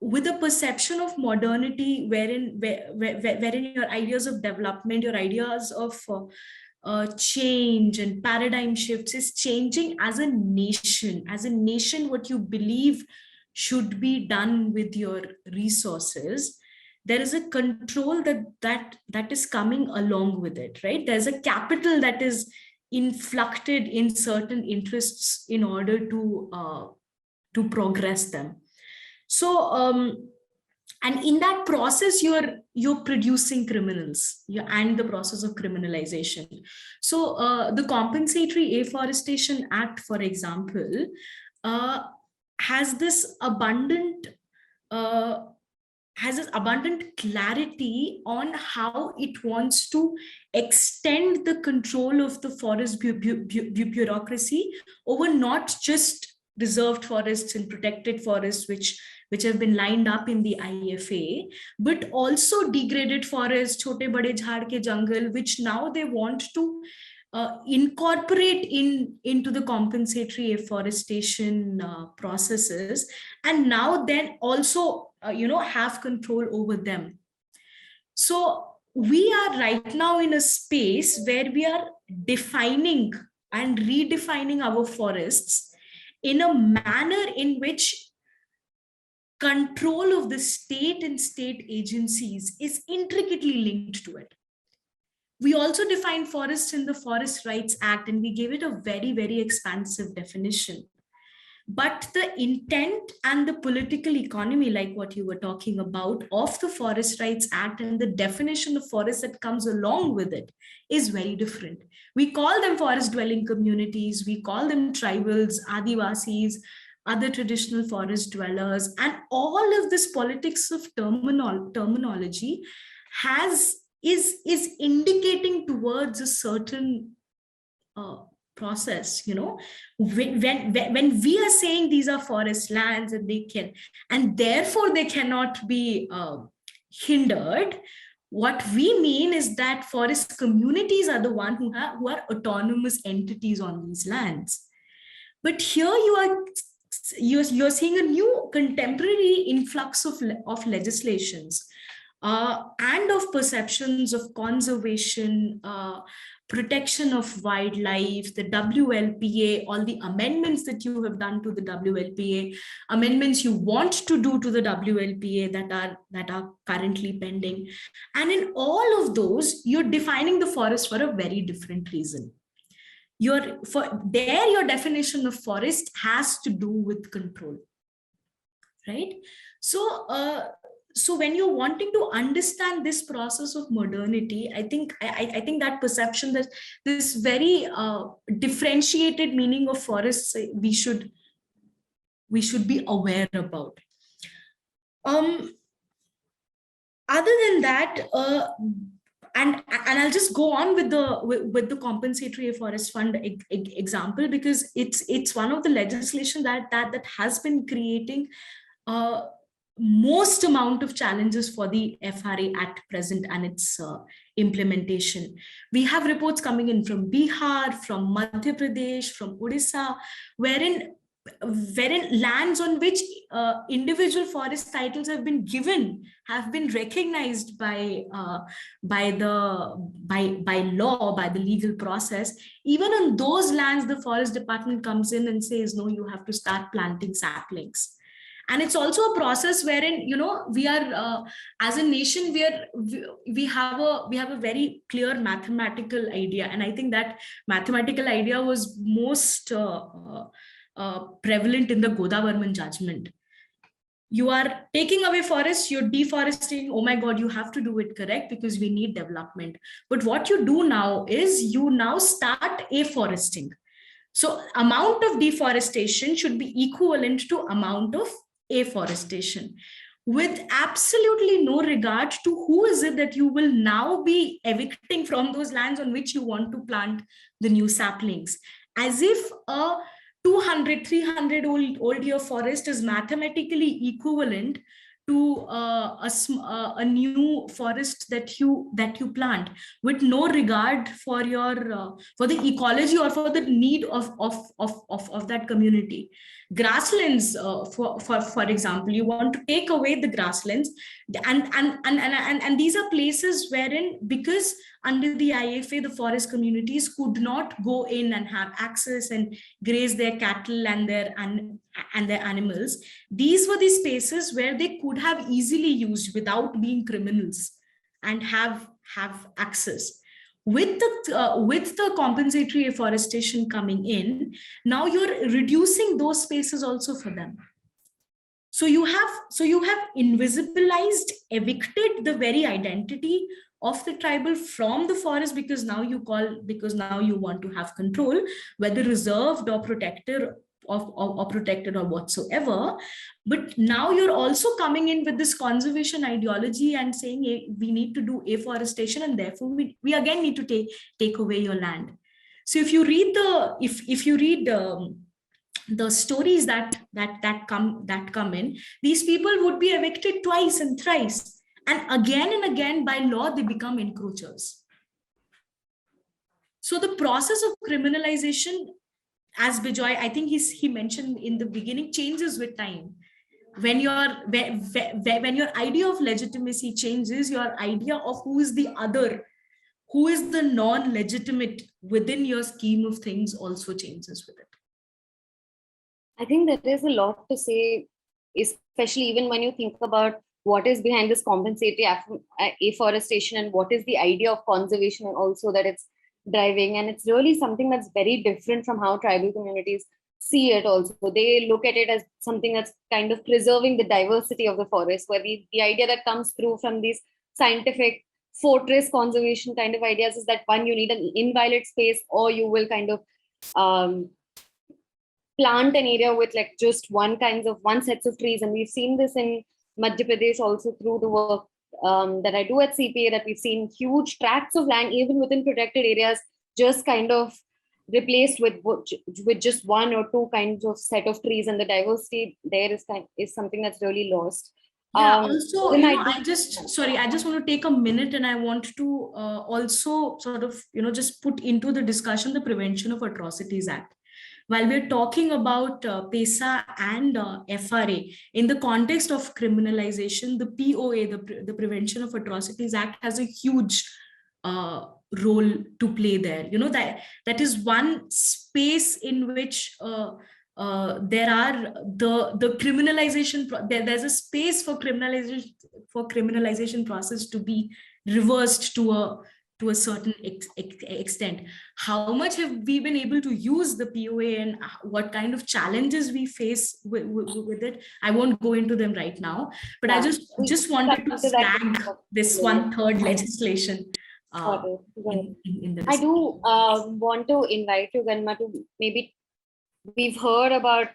with a perception of modernity, wherein your ideas of development, your ideas of change and paradigm shifts is changing as a nation. As a nation, what you believe should be done with your resources, there is a control that is coming along with it, right? There's a capital that is inflected in certain interests in order to progress them. So, and in that process, you're producing criminals, and the process of criminalization. So, the Compensatory Afforestation Act, for example, has this abundant clarity on how it wants to extend the control of the forest bureaucracy over not just reserved forests and protected forests, which have been lined up in the IFA, but also degraded forests, chote bade jhad ke jungle, which now they want to incorporate into the compensatory afforestation processes, and now then also have control over them. So we are right now in a space where we are defining and redefining our forests in a manner in which control of the state and state agencies is intricately linked to it. We also defined forests in the Forest Rights Act, and we gave it a very, very expansive definition. But the intent and the political economy, like what you were talking about, of the Forest Rights Act and the definition of forest that comes along with it is very different. We call them forest dwelling communities, we call them tribals, Adivasis, other traditional forest dwellers, and all of this politics of terminology is indicating towards a certain process. When we are saying these are forest lands and therefore they cannot be hindered, what we mean is that forest communities are the one who are autonomous entities on these lands. But here you're seeing a new contemporary influx of legislations and of perceptions of conservation, protection of wildlife, the WLPA, all the amendments that you have done to the WLPA, amendments you want to do to the WLPA that are currently pending. And in all of those, you're defining the forest for a very different reason. Your definition of forest has to do with control, right? So when you're wanting to understand this process of modernity, I think that perception that this very differentiated meaning of forests we should be aware about. Other than that, and I'll just go on with the compensatory forest fund example, because it's one of the legislation that has been creating most amount of challenges for the FRA at present and its implementation. We have reports coming in from Bihar, from Madhya Pradesh, from Odisha, wherein lands on which individual forest titles have been given have been recognized by law, by the legal process. Even on those lands, the forest department comes in and says, no, you have to start planting saplings. And it's also a process wherein, we are, as a nation, we have a very clear mathematical idea. And I think that mathematical idea was most prevalent in the Godavarman judgment. You are taking away forests, you're deforesting. Oh my God, you have to do it correct because we need development. But what you do now is you now start afforesting. So amount of deforestation should be equivalent to amount of afforestation, with absolutely no regard to who is it that you will now be evicting from those lands on which you want to plant the new saplings. As if a 200, 300 old year forest is mathematically equivalent to a new forest that you plant, with no regard for for the ecology or for the need of that community. Grasslands, for example, you want to take away the grasslands, and these are places wherein, because under the IFA, the forest communities could not go in and have access and graze their cattle and their animals. These were the spaces where they could have easily used without being criminals and have access. With the compensatory afforestation coming in, now you're reducing those spaces also for them. So you have invisibilized, evicted the very identity of the tribal from the forest, because now you want to have control, whether reserved or protected or protected or whatsoever. But now you're also coming in with this conservation ideology and saying, hey, we need to do afforestation, and therefore we again need to take away your land. So if you read the stories that come in, these people would be evicted twice and thrice, and again by law they become encroachers. So the process of criminalization, as Bijoy, I think he mentioned in the beginning, changes with time. When your idea of legitimacy changes, your idea of who is the other, who is the non-legitimate within your scheme of things also changes with it. I think there is a lot to say, especially even when you think about what is behind this compensatory afforestation and what is the idea of conservation also that it's driving. And it's really something that's very different from how tribal communities see it also. They look at it as something that's kind of preserving the diversity of the forest, where the idea that comes through from these scientific fortress conservation kind of ideas is that one, you need an inviolate space, or you will kind of plant an area with like just one sets of trees. And we've seen this in Madhya Pradesh also through the work that I do at CPA, that we've seen huge tracts of land, even within protected areas, just kind of replaced with just one or two kinds of set of trees, and the diversity there is something that's really lost. Yeah, also, I just want to take a minute, and I want to also sort of, just put into the discussion the Prevention of Atrocities Act. While we're talking about PESA and FRA, in the context of criminalization, the POA, the Prevention of Atrocities Act, has a huge role to play there. That is one space in which there are the criminalization. There's a space for criminalization process to be reversed to a certain extent. How much have we been able to use the POA, and what kind of challenges we face with it? I won't go into them right now, but I just wanted to flag this 1/3 legislation. In the I do want to invite you, Ganma, to maybe, we've heard about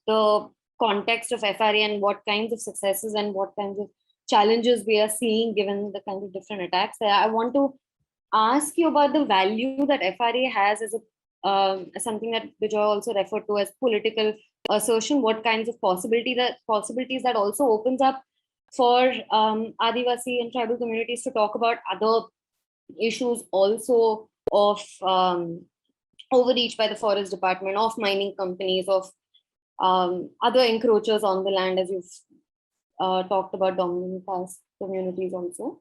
the context of FRA and what kinds of successes and what kinds of challenges we are seeing given the kinds of different attacks. I want to ask you about the value that FRA has as something that Bijoy also referred to as political assertion. What kinds of possibilities that also opens up for Adivasi and tribal communities to talk about other issues also of overreach by the forest department, of mining companies, of other encroachers on the land, as you've talked about dominant caste communities also.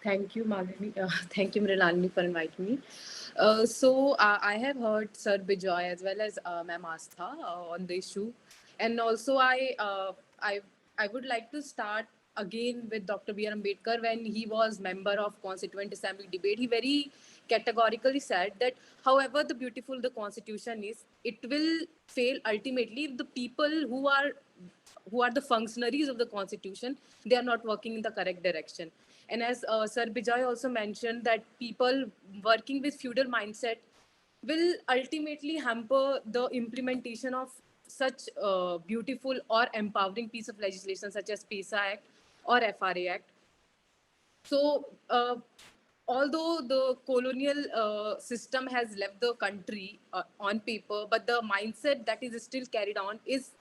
Thank you, Malini. Thank you, Mrinalini, for inviting me. I have heard Sir Bijoy as well as Ma'am Astha on the issue, and also I would like to start again with Dr. B.R. Ambedkar. When he was member of Constituent Assembly debate, he very categorically said that however the beautiful the Constitution is, it will fail ultimately if the people who are the functionaries of the Constitution, they are not working in the correct direction. And as Sir Bijoy also mentioned, that people working with feudal mindset will ultimately hamper the implementation of such beautiful or empowering piece of legislation such as PESA Act or FRA Act. So although the colonial system has left the country on paper, but the mindset that is still carried on is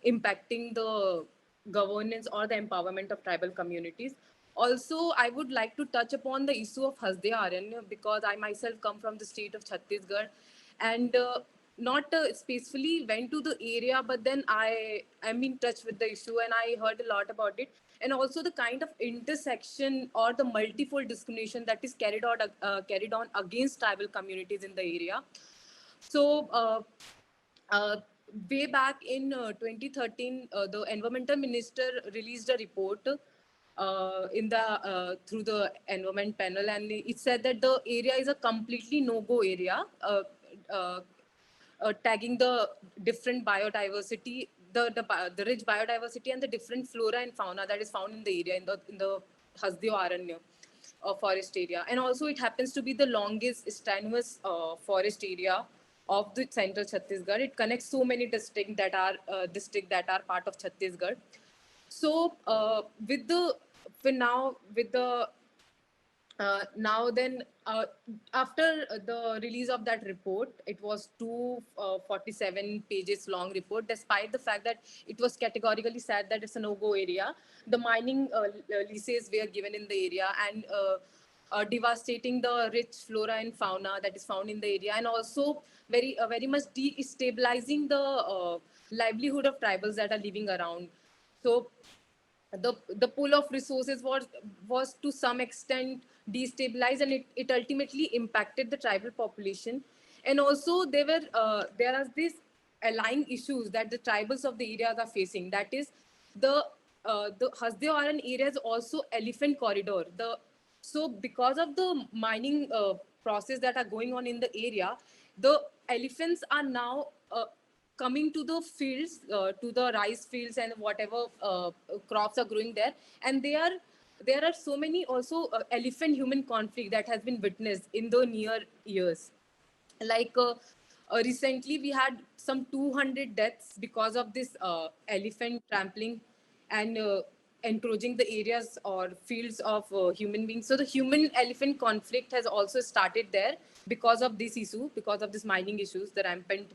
impacting the governance or the empowerment of tribal communities. Also, I would like to touch upon the issue of Hasde Aranya, because I myself come from the state of Chhattisgarh, and not specifically went to the area, but then I am in touch with the issue and I heard a lot about it. And also the kind of intersection or the multifold discrimination that is carried on against tribal communities in the area. So way back in 2013, the environmental minister released a report through the environment panel, and it said that the area is a completely no-go area, tagging the different biodiversity, the rich biodiversity and the different flora and fauna that is found in the area, in the Hasdeo Aranya forest area. And also it happens to be the longest strenuous forest area of the central Chhattisgarh. It connects so many districts that are part of Chhattisgarh. So after the release of that report, it was 247 pages long report. Despite the fact that it was categorically said that it's a no-go area, the mining leases were given in the area, and devastating the rich flora and fauna that is found in the area, and also very much destabilizing the livelihood of tribals that are living around. So the pool of resources was to some extent destabilized, and it ultimately impacted the tribal population. And also there are these allying issues that the tribals of the areas are facing. That is the Hasdeo Aran area is also elephant corridor. So because of the mining process that are going on in the area, the elephants are now coming to the fields, to the rice fields and whatever crops are growing there, and there are so many also elephant human conflict that has been witnessed in the near years. Like recently we had some 200 deaths because of this elephant trampling and encroaching the areas or fields of human beings. So the human elephant conflict has also started there because of this issue, because of this mining issues, the rampant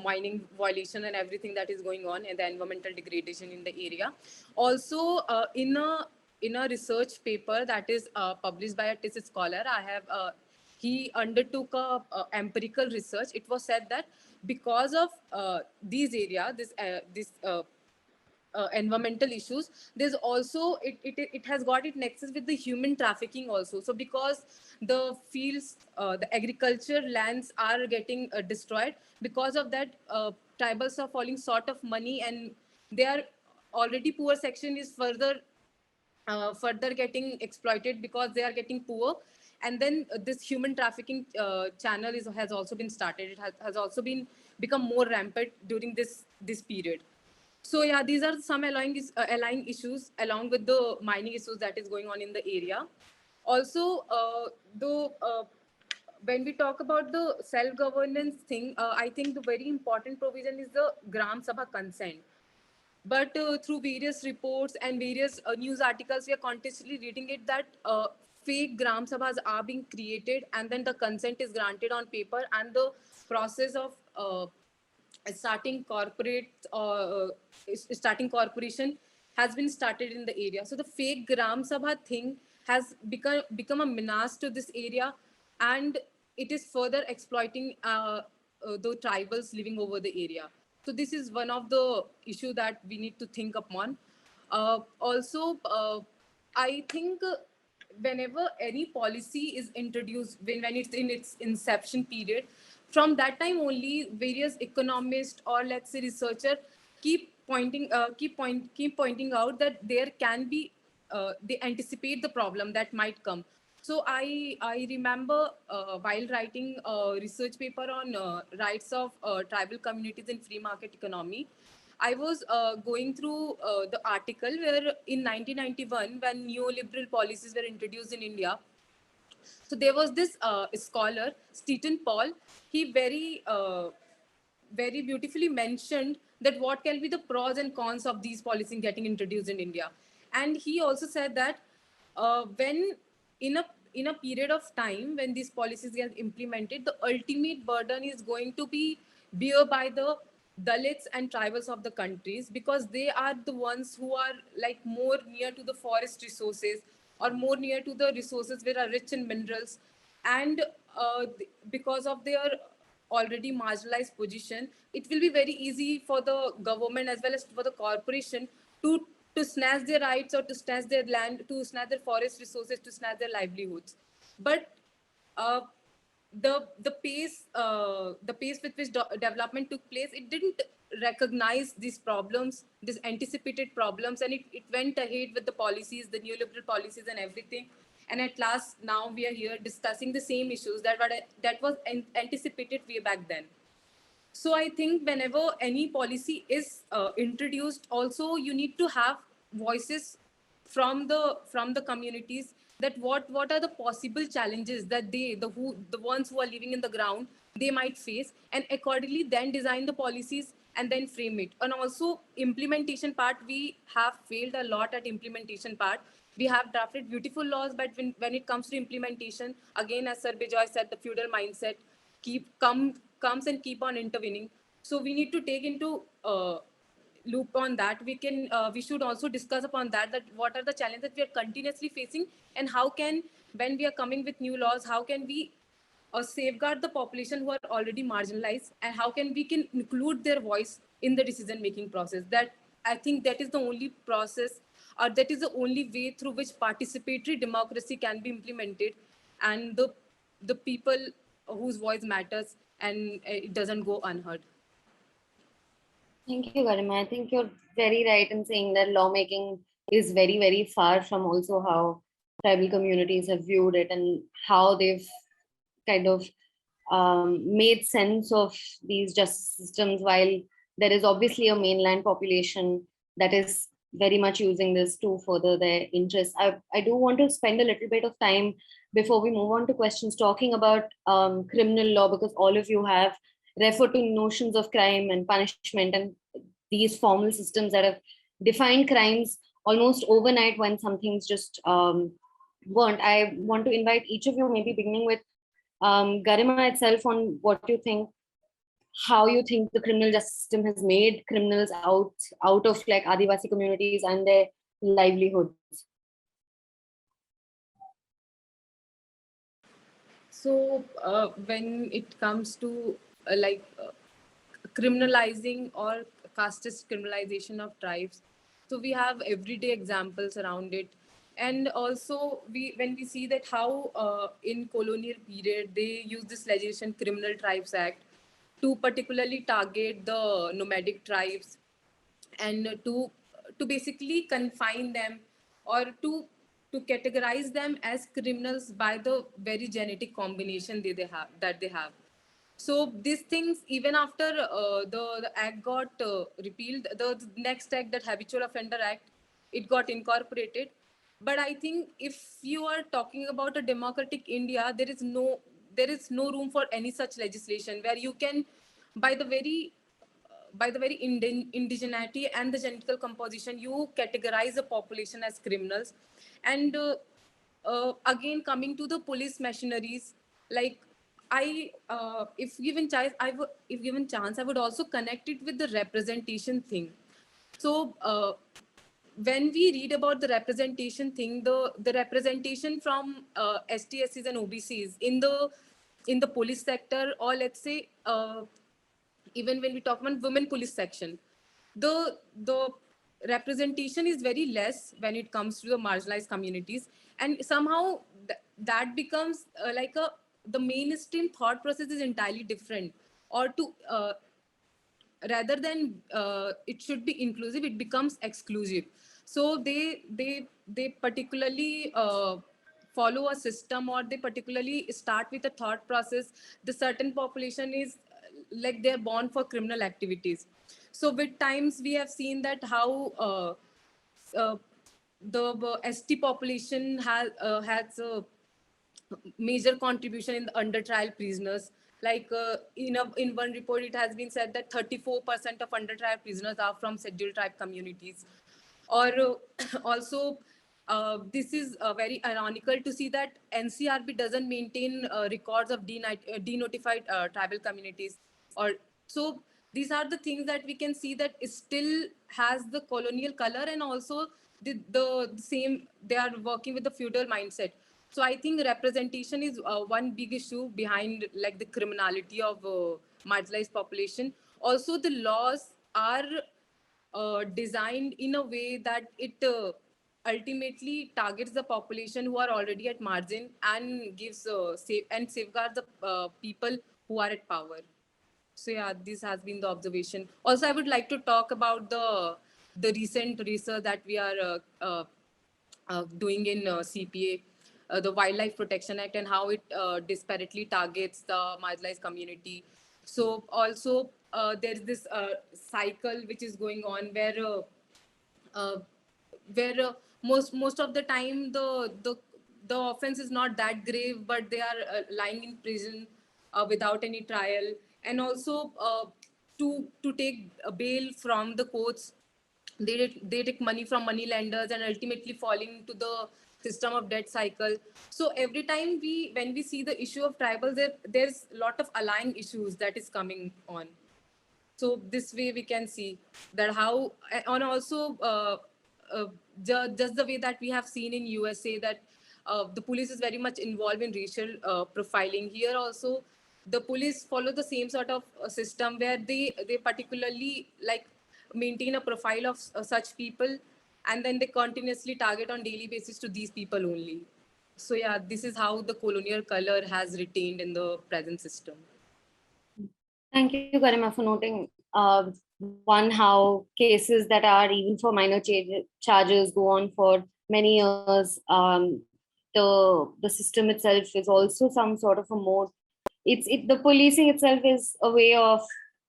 mining violation and everything that is going on, and the environmental degradation in the area. Also in a research paper that is published by a TIS scholar, I have he undertook a empirical research. It was said that because of these area, this environmental issues, there's also it has got its nexus with the human trafficking also. So because the fields, the agriculture lands are getting destroyed, because of that tribals are falling short of money, and they are already poor section is further getting exploited because they are getting poor. And then this human trafficking channel has also been started. It has also been become more rampant during this period. So yeah, these are some allying issues along with the mining issues that is going on in the area. Also, though when we talk about the self-governance thing, I think the very important provision is the Gram Sabha consent. But through various reports and various news articles, we are continuously reading it that fake Gram Sabhas are being created, and then the consent is granted on paper, and the process of starting starting corporation has been started in the area. So the fake Gram Sabha thing has become a menace to this area, and it is further exploiting the tribals living over the area. So this is one of the issue that we need to think upon. Also, I think whenever any policy is introduced, when it's in its inception period, from that time only various economists or let's say researcher keep pointing out that there can be they anticipate the problem that might come. So I remember while writing a research paper on rights of tribal communities in free market economy, I was going through the article where in 1991, when neoliberal policies were introduced in India, so there was this scholar, Stephen Paul. He very beautifully mentioned that what can be the pros and cons of these policies getting introduced in India. And he also said that when in a period of time when these policies get implemented, the ultimate burden is going to be bear by the Dalits and tribals of the countries, because they are the ones who are like more near to the forest resources or more near to the resources which are rich in minerals. And because of their already marginalized position, it will be very easy for the government as well as for the corporation to snatch their rights or to snatch their land, to snatch their forest resources, to snatch their livelihoods. But uh, the pace with which development took place, it didn't recognize these problems, these anticipated problems, and it went ahead with the policies, the neoliberal policies and everything. And at last, now we are here discussing the same issues that was anticipated way back then. So I think whenever any policy is introduced, also you need to have voices from the communities, that what are the possible challenges that the ones who are living in the ground, they might face, and accordingly then design the policies and then frame it. And also implementation part, we have failed a lot at implementation part. We have drafted beautiful laws, but when it comes to implementation, again, as Sir Bijoy said, the feudal mindset comes and keep on intervening. So we need to take into loop on that. We should also discuss upon that what are the challenges that we are continuously facing, and how can, when we are coming with new laws, how can we safeguard the population who are already marginalized, and how can we can include their voice in the decision making process. That I think that is the only process, or that is the only way through which participatory democracy can be implemented, and the people whose voice matters, and it doesn't go unheard. Thank you, Garima. I think you're very right in saying that lawmaking is very, very far from also how tribal communities have viewed it and how they've kind of made sense of these justice systems, while there is obviously a mainland population that is very much using this to further their interests. I do want to spend a little bit of time before we move on to questions talking about criminal law, because all of you have referred to notions of crime and punishment and these formal systems that have defined crimes almost overnight when something's just weren't. I want to invite each of you, maybe beginning with Garima itself, on what you think, how you think the criminal justice system has made criminals out of like Adivasi communities and their livelihoods. So when it comes to criminalizing or casteist criminalization of tribes, so we have everyday examples around it. And also when we see that how in colonial period they use this legislation, Criminal Tribes Act, to particularly target the nomadic tribes and to basically confine them, or to categorize them as criminals by the very genetic combination they have. So these things, even after the act got repealed, the next act, that Habitual Offender Act, it got incorporated. But I think if you are talking about a democratic India, there is no room for any such legislation where you can, by the very indigeneity and the genetical composition, you categorize the population as criminals. And again, coming to the police machineries, like if given chance, I would also connect it with the representation thing. So when we read about the representation thing, the representation from STSs and OBCs in the police sector, or let's say even when we talk about women police section, the representation is very less when it comes to the marginalized communities. And somehow that becomes the mainstream thought process is entirely different, or to rather than it should be inclusive, it becomes exclusive. So they particularly follow a system, or they particularly start with a thought process. The certain population is like they're born for criminal activities. So with times we have seen that how uh, the ST population has a major contribution in the under trial prisoners. Like in one report, it has been said that 34% of under trial prisoners are from scheduled tribe communities. Or also, this is very ironical to see that NCRB doesn't maintain records of denotified tribal communities. Or so these are the things that we can see that it still has the colonial color, and also the same, they are working with the feudal mindset. So I think representation is one big issue behind like the criminality of marginalized population. Also, the laws are designed in a way that it ultimately targets the population who are already at margin, and gives safeguards the people who are at power. So yeah, this has been the observation. Also, I would like to talk about the recent research that we are doing in CPA, the Wildlife Protection Act, and how it disparately targets the marginalized community. So also there's this cycle which is going on uh, where most of the time the offense is not that grave, but they are lying in prison without any trial. And also to take a bail from the courts, they take money from money lenders, and ultimately falling into the system of debt cycle. So every time when we see the issue of tribals, there's a lot of aligning issues that is coming on. So this way we can see that how, and also uh, just the way that we have seen in USA, that the police is very much involved in racial profiling. Here also the police follow the same sort of system, where they particularly like maintain a profile of such people, and then they continuously target on daily basis to these people only. So yeah, this is how the colonial color has retained in the present system. Thank you, Garima, for noting one, how cases that are even for minor charges go on for many years. The system itself is also some sort of a mode. The policing itself is a way of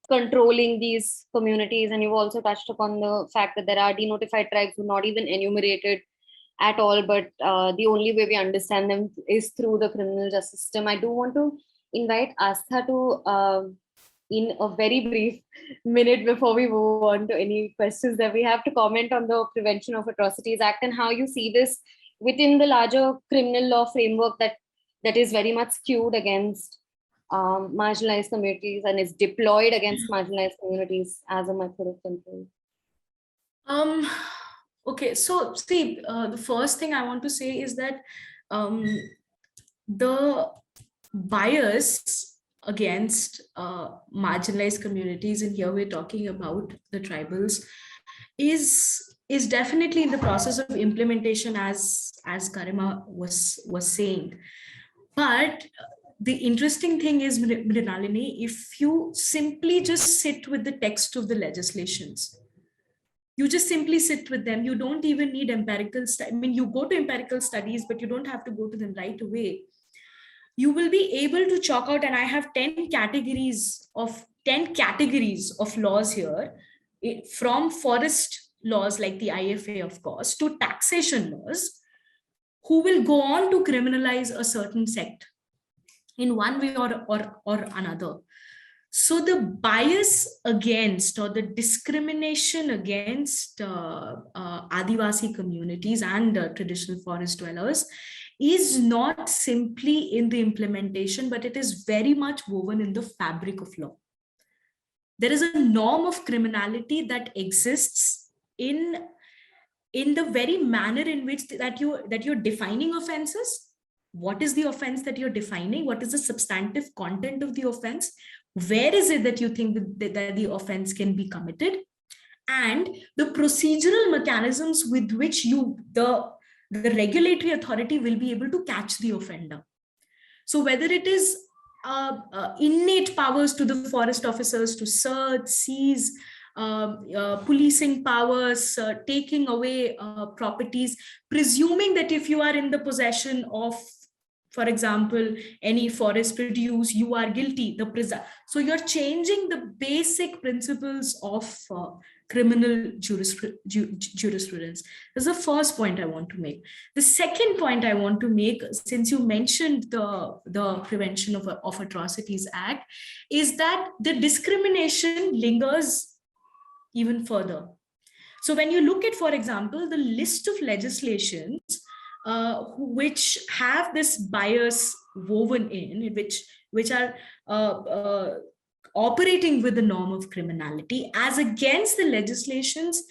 controlling these communities, and you've also touched upon the fact that there are denotified tribes who are not even enumerated at all, but the only way we understand them is through the criminal justice system. I do want to invite Astha to, in a very brief minute before we move on to any questions that we have, to comment on the Prevention of Atrocities Act and how you see this within the larger criminal law framework that is very much skewed against marginalized communities and is deployed against marginalized communities as a method of control. Okay, so see, the first thing I want to say is that the bias against marginalized communities, and here we're talking about the tribals, is definitely in the process of implementation, as Garima was saying. But the interesting thing is, Mrinalini, if you simply just sit with the text of the legislations, you just simply sit with them, you don't even need empirical studies. I mean, you go to empirical studies, but you don't have to go to them right away. You will be able to chalk out, and I have 10 categories of laws here, from forest laws like the IFA, of course, to taxation laws, who will go on to criminalize a certain sect in one way or another. So the bias against, or the discrimination against Adivasi communities and traditional forest dwellers is not simply in the implementation, but it is very much woven in the fabric of law. There is a norm of criminality that exists in the very manner in which that you're defining offenses. What is the offense that you're defining? What is the substantive content of the offense? Where is it that you think that the offense can be committed? And the procedural mechanisms with which the regulatory authority will be able to catch the offender. So whether it is innate powers to the forest officers to search, seize, policing powers, taking away properties, presuming that if you are in the possession of, for example, any forest produce, you are guilty. So you're changing the basic principles of criminal jurisprudence. That's the first point I want to make. The second point I want to make, since you mentioned the Prevention of Atrocities Act, is that the discrimination lingers even further. So when you look at, for example, the list of legislations which have this bias woven in, which are operating with the norm of criminality, as against the legislations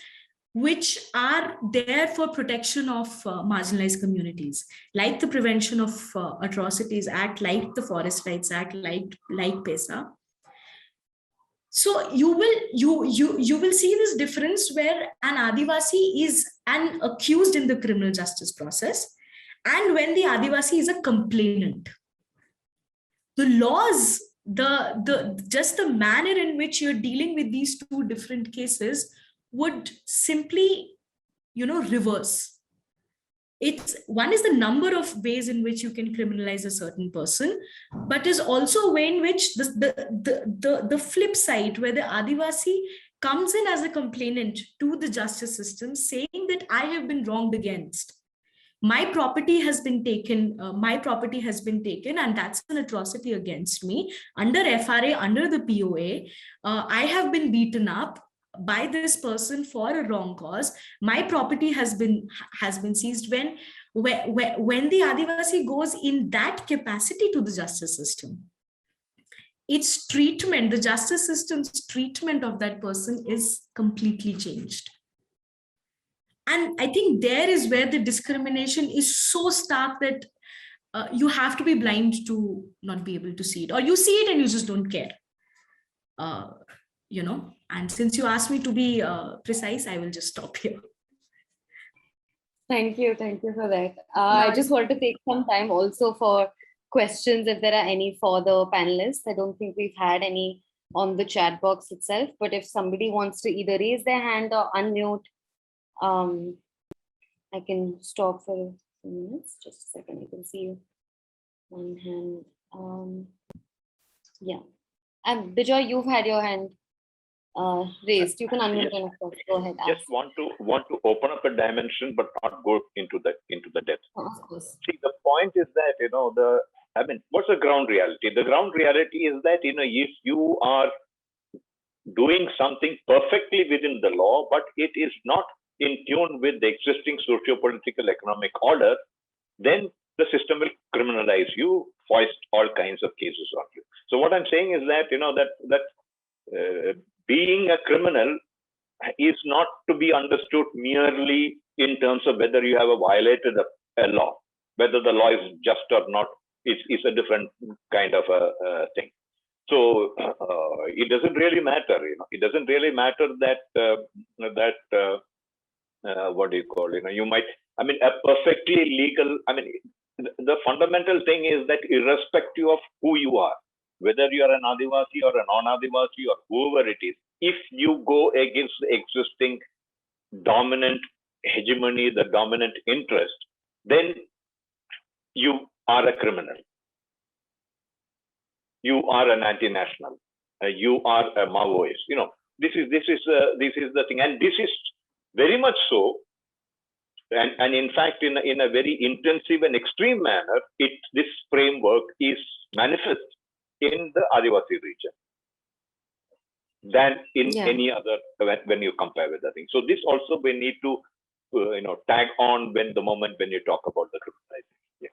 which are there for protection of marginalized communities, like the Prevention of Atrocities Act, like the Forest Rights Act, like PESA. So you will see this difference where an Adivasi is an accused in the criminal justice process, and when the Adivasi is a complainant. The laws, just the manner in which you're dealing with these two different cases would simply, reverse. One is the number of ways in which you can criminalize a certain person, but is also a way in which the flip side, where the Adivasi comes in as a complainant to the justice system, saying that I have been wronged against. My property has been taken, and that's an atrocity against me. Under FRA, under the POA, I have been beaten up by this person for a wrong cause. My property has been seized. When the Adivasi goes in that capacity to the justice system, its treatment, the justice system's treatment of that person is completely changed. And I think there is where the discrimination is so stark that you have to be blind to not be able to see it, or you see it and you just don't care. And since you asked me to be precise, I will just stop here. Thank you for that. I just want to take some time also for questions, if there are any for the panelists. I don't think we've had any on the chat box itself. But if somebody wants to either raise their hand or unmute, I can stop for a few minutes. Just a second, I can see you. One hand. Yeah. And Bijoy, you've had your hand raised. You can unmute and of course go ahead. Just want to open up a dimension, but not go into the depth. Oh, of course. See, the point is that what's the ground reality? The ground reality is that if you are doing something perfectly within the law, but it is not in tune with the existing socio-political economic order, then the system will criminalize you, foist all kinds of cases on you. So what I'm saying is that being a criminal is not to be understood merely in terms of whether you have violated a law, whether the law is just or not. It's a different kind of a thing. So it doesn't really matter. It doesn't really matter that what do you call? You might. A perfectly legal. The fundamental thing is that irrespective of who you are, whether you are an Adivasi or a non-Adivasi or whoever it is, if you go against the existing dominant hegemony, the dominant interest, then you are a criminal. You are an anti-national. You are a Maoist. This is the thing, and this is very much so. And in fact, in a very intensive and extreme manner, this framework is manifest in the Adivasi region than in any other when you compare with the thing. So this also we need to tag on when you talk about the criminalization. Yeah.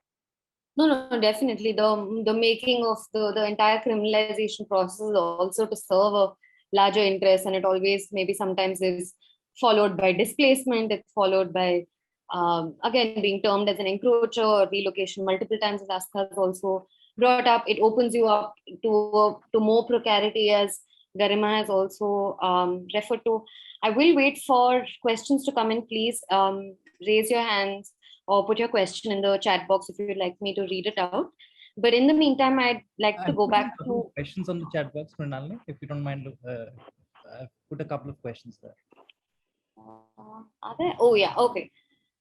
No, definitely. The making of the entire criminalization process is also to serve a larger interest, and it always maybe sometimes is followed by displacement. It's followed by again being termed as an encroacher or relocation multiple times, as Astha has also brought up. It opens you up to more precarity, as Garima has also referred to. I will wait for questions to come in. Please raise your hands or put your question in the chat box if you'd like me to read it out. But in the meantime, I'd like to go back to questions on the chat box, Mrinalini, if you don't mind. I've put a couple of questions there. Are there? Oh yeah, okay.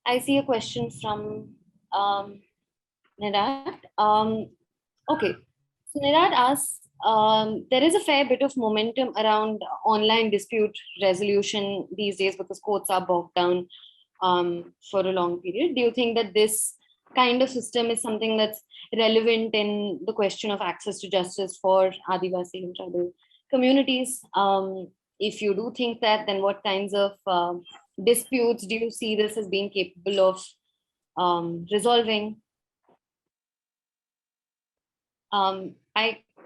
I see a question from Nirad. Okay, so Nirad asks, there is a fair bit of momentum around online dispute resolution these days because courts are bogged down for a long period. Do you think that this kind of system is something that's relevant in the question of access to justice for Adivasi and tribal communities? If you do think that, then what kinds of disputes do you see this as being capable of resolving?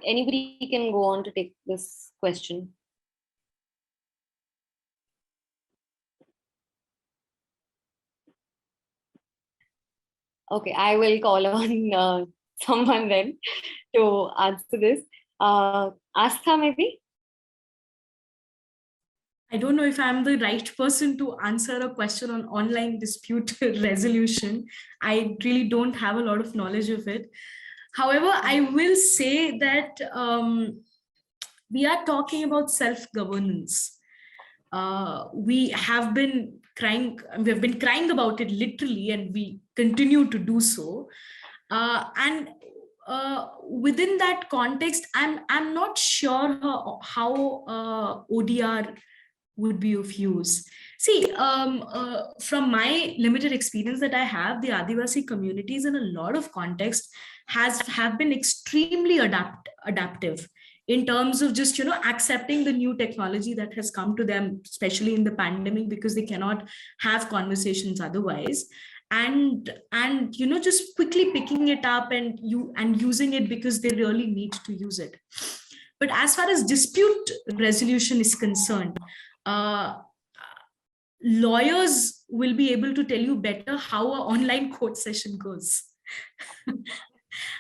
Anybody can go on to take this question. Okay, I will call on someone then to answer this. Astha, maybe? I don't know if I'm the right person to answer a question on online dispute resolution. I really don't have a lot of knowledge of it. However, I will say that we are talking about self-governance. We have been crying about it literally, and we continue to do so. Within that context, I'm not sure how ODR would be of use. See, from my limited experience that I have, the Adivasi communities in a lot of contexts have been extremely adaptive in terms of just accepting the new technology that has come to them, especially in the pandemic, because they cannot have conversations otherwise, and just quickly picking it up and using it because they really need to use it. But as far as dispute resolution is concerned, lawyers will be able to tell you better how an online court session goes.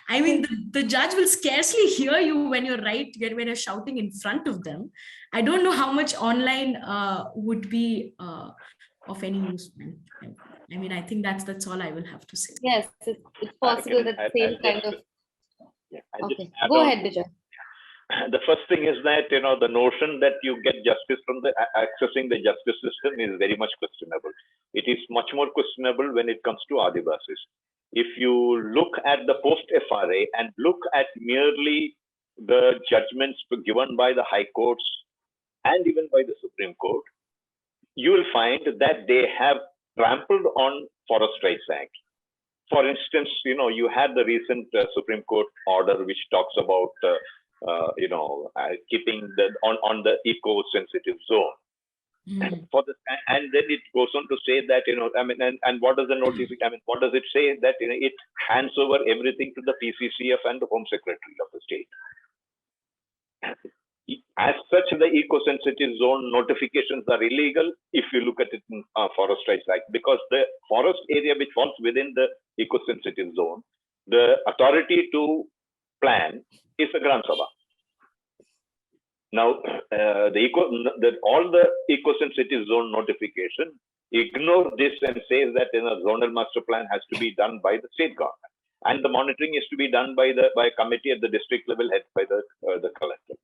I mean, the judge will scarcely hear you when you're shouting in front of them. I don't know how much online would be of any use. I mean, I think that's all I will have to say. Yes, it's possible that the same kind of... Okay, go ahead, Vijay. the first thing is that, the notion that you get justice from the accessing the justice system is very much questionable. It is much more questionable when it comes to Adivasis. If you look at the post-FRA and look at merely the judgments given by the high courts and even by the Supreme Court, you will find that they have trampled on Forest Rights Act. For instance, you had the recent Supreme Court order which talks about, keeping on the eco-sensitive zone. And then it goes on to say that, and what does the notification, what does it say? That it hands over everything to the PCCF and the Home Secretary of the state. As such, the eco-sensitive zone notifications are illegal if you look at it in Forest Rights Act, because the forest area which falls within the eco-sensitive zone, the authority to plan is the Gram Sabha. Now, all the eco-sensitive zone notification ignore this and says that a zonal master plan has to be done by the state government, and the monitoring is to be done by a committee at the district level headed by the collector.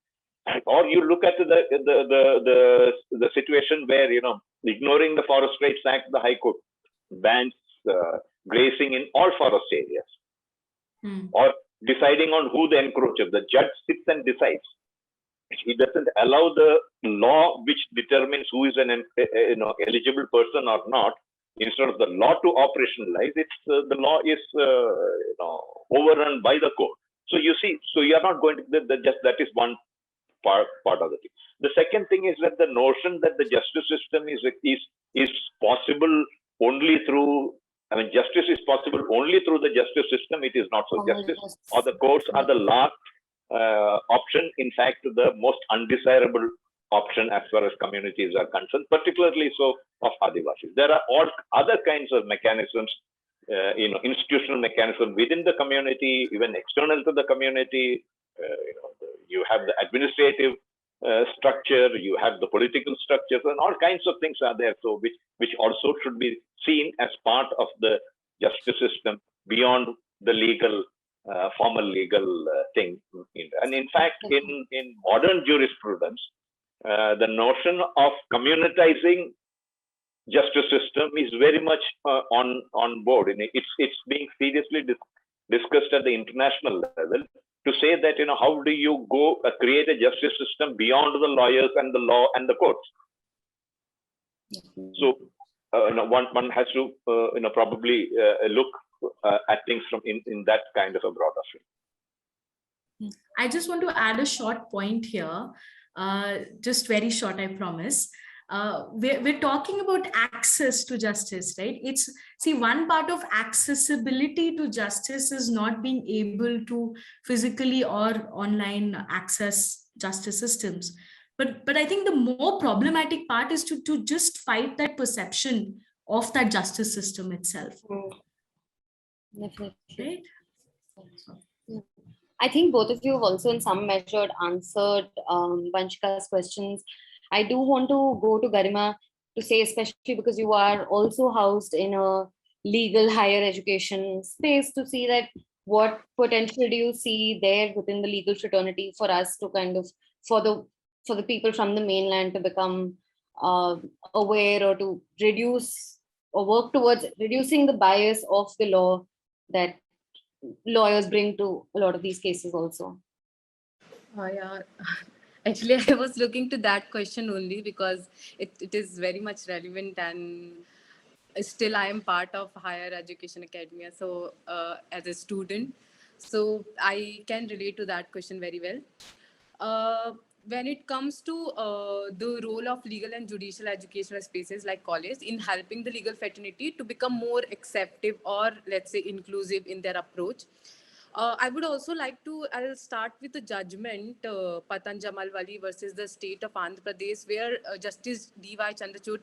Or you look at the situation where, ignoring the Forest Rights Act, the High Court bans grazing in all forest areas, or deciding on who the encroacher. The judge sits and decides. He doesn't allow the law which determines who is an eligible person or not. Instead of the law to operationalize, the law is overrun by the court. So you see, you are not going to that is one part of the thing. The second thing is that the notion that the justice system is possible only through, justice is possible only through the justice system. It is not so. Justice or the courts are the last option. In fact, the most undesirable option as far as communities are concerned, particularly so of Adivasis. There are all other kinds of mechanisms, institutional mechanisms within the community, even external to the community. You have the administrative structure, you have the political structures, and all kinds of things are there. So, which also should be seen as part of the justice system beyond the legal, formal legal thing. And in fact, in modern jurisprudence, the notion of communitizing justice system is very much on board. It's being seriously discussed at the international level, to say that, how do you go create a justice system beyond the lawyers and the law and the courts? So one has to probably look at things from in that kind of a broader frame. I just want to add a short point here, just very short, I promise. We're talking about access to justice, right? One part of accessibility to justice is not being able to physically or online access justice systems. But I think the more problematic part is to just fight that perception of that justice system itself. Definitely. Right? I think both of you have also in some measure answered Vanshika's questions. I do want to go to Garima to say, especially because you are also housed in a legal higher education space, to see that what potential do you see there within the legal fraternity for us to kind of, for the people from the mainland to become aware, or to reduce or work towards reducing the bias of the law that lawyers bring to a lot of these cases also? Yeah. Actually, I was looking to that question only because it is very much relevant, and still I am part of higher education academia. So as a student, so I can relate to that question very well. When it comes to the role of legal and judicial educational spaces like college in helping the legal fraternity to become more acceptive, or let's say inclusive in their approach, I would also like to, I'll start with the judgment, Patan Jamalwali versus the state of Andhra Pradesh, where Justice D.Y. Chandrachud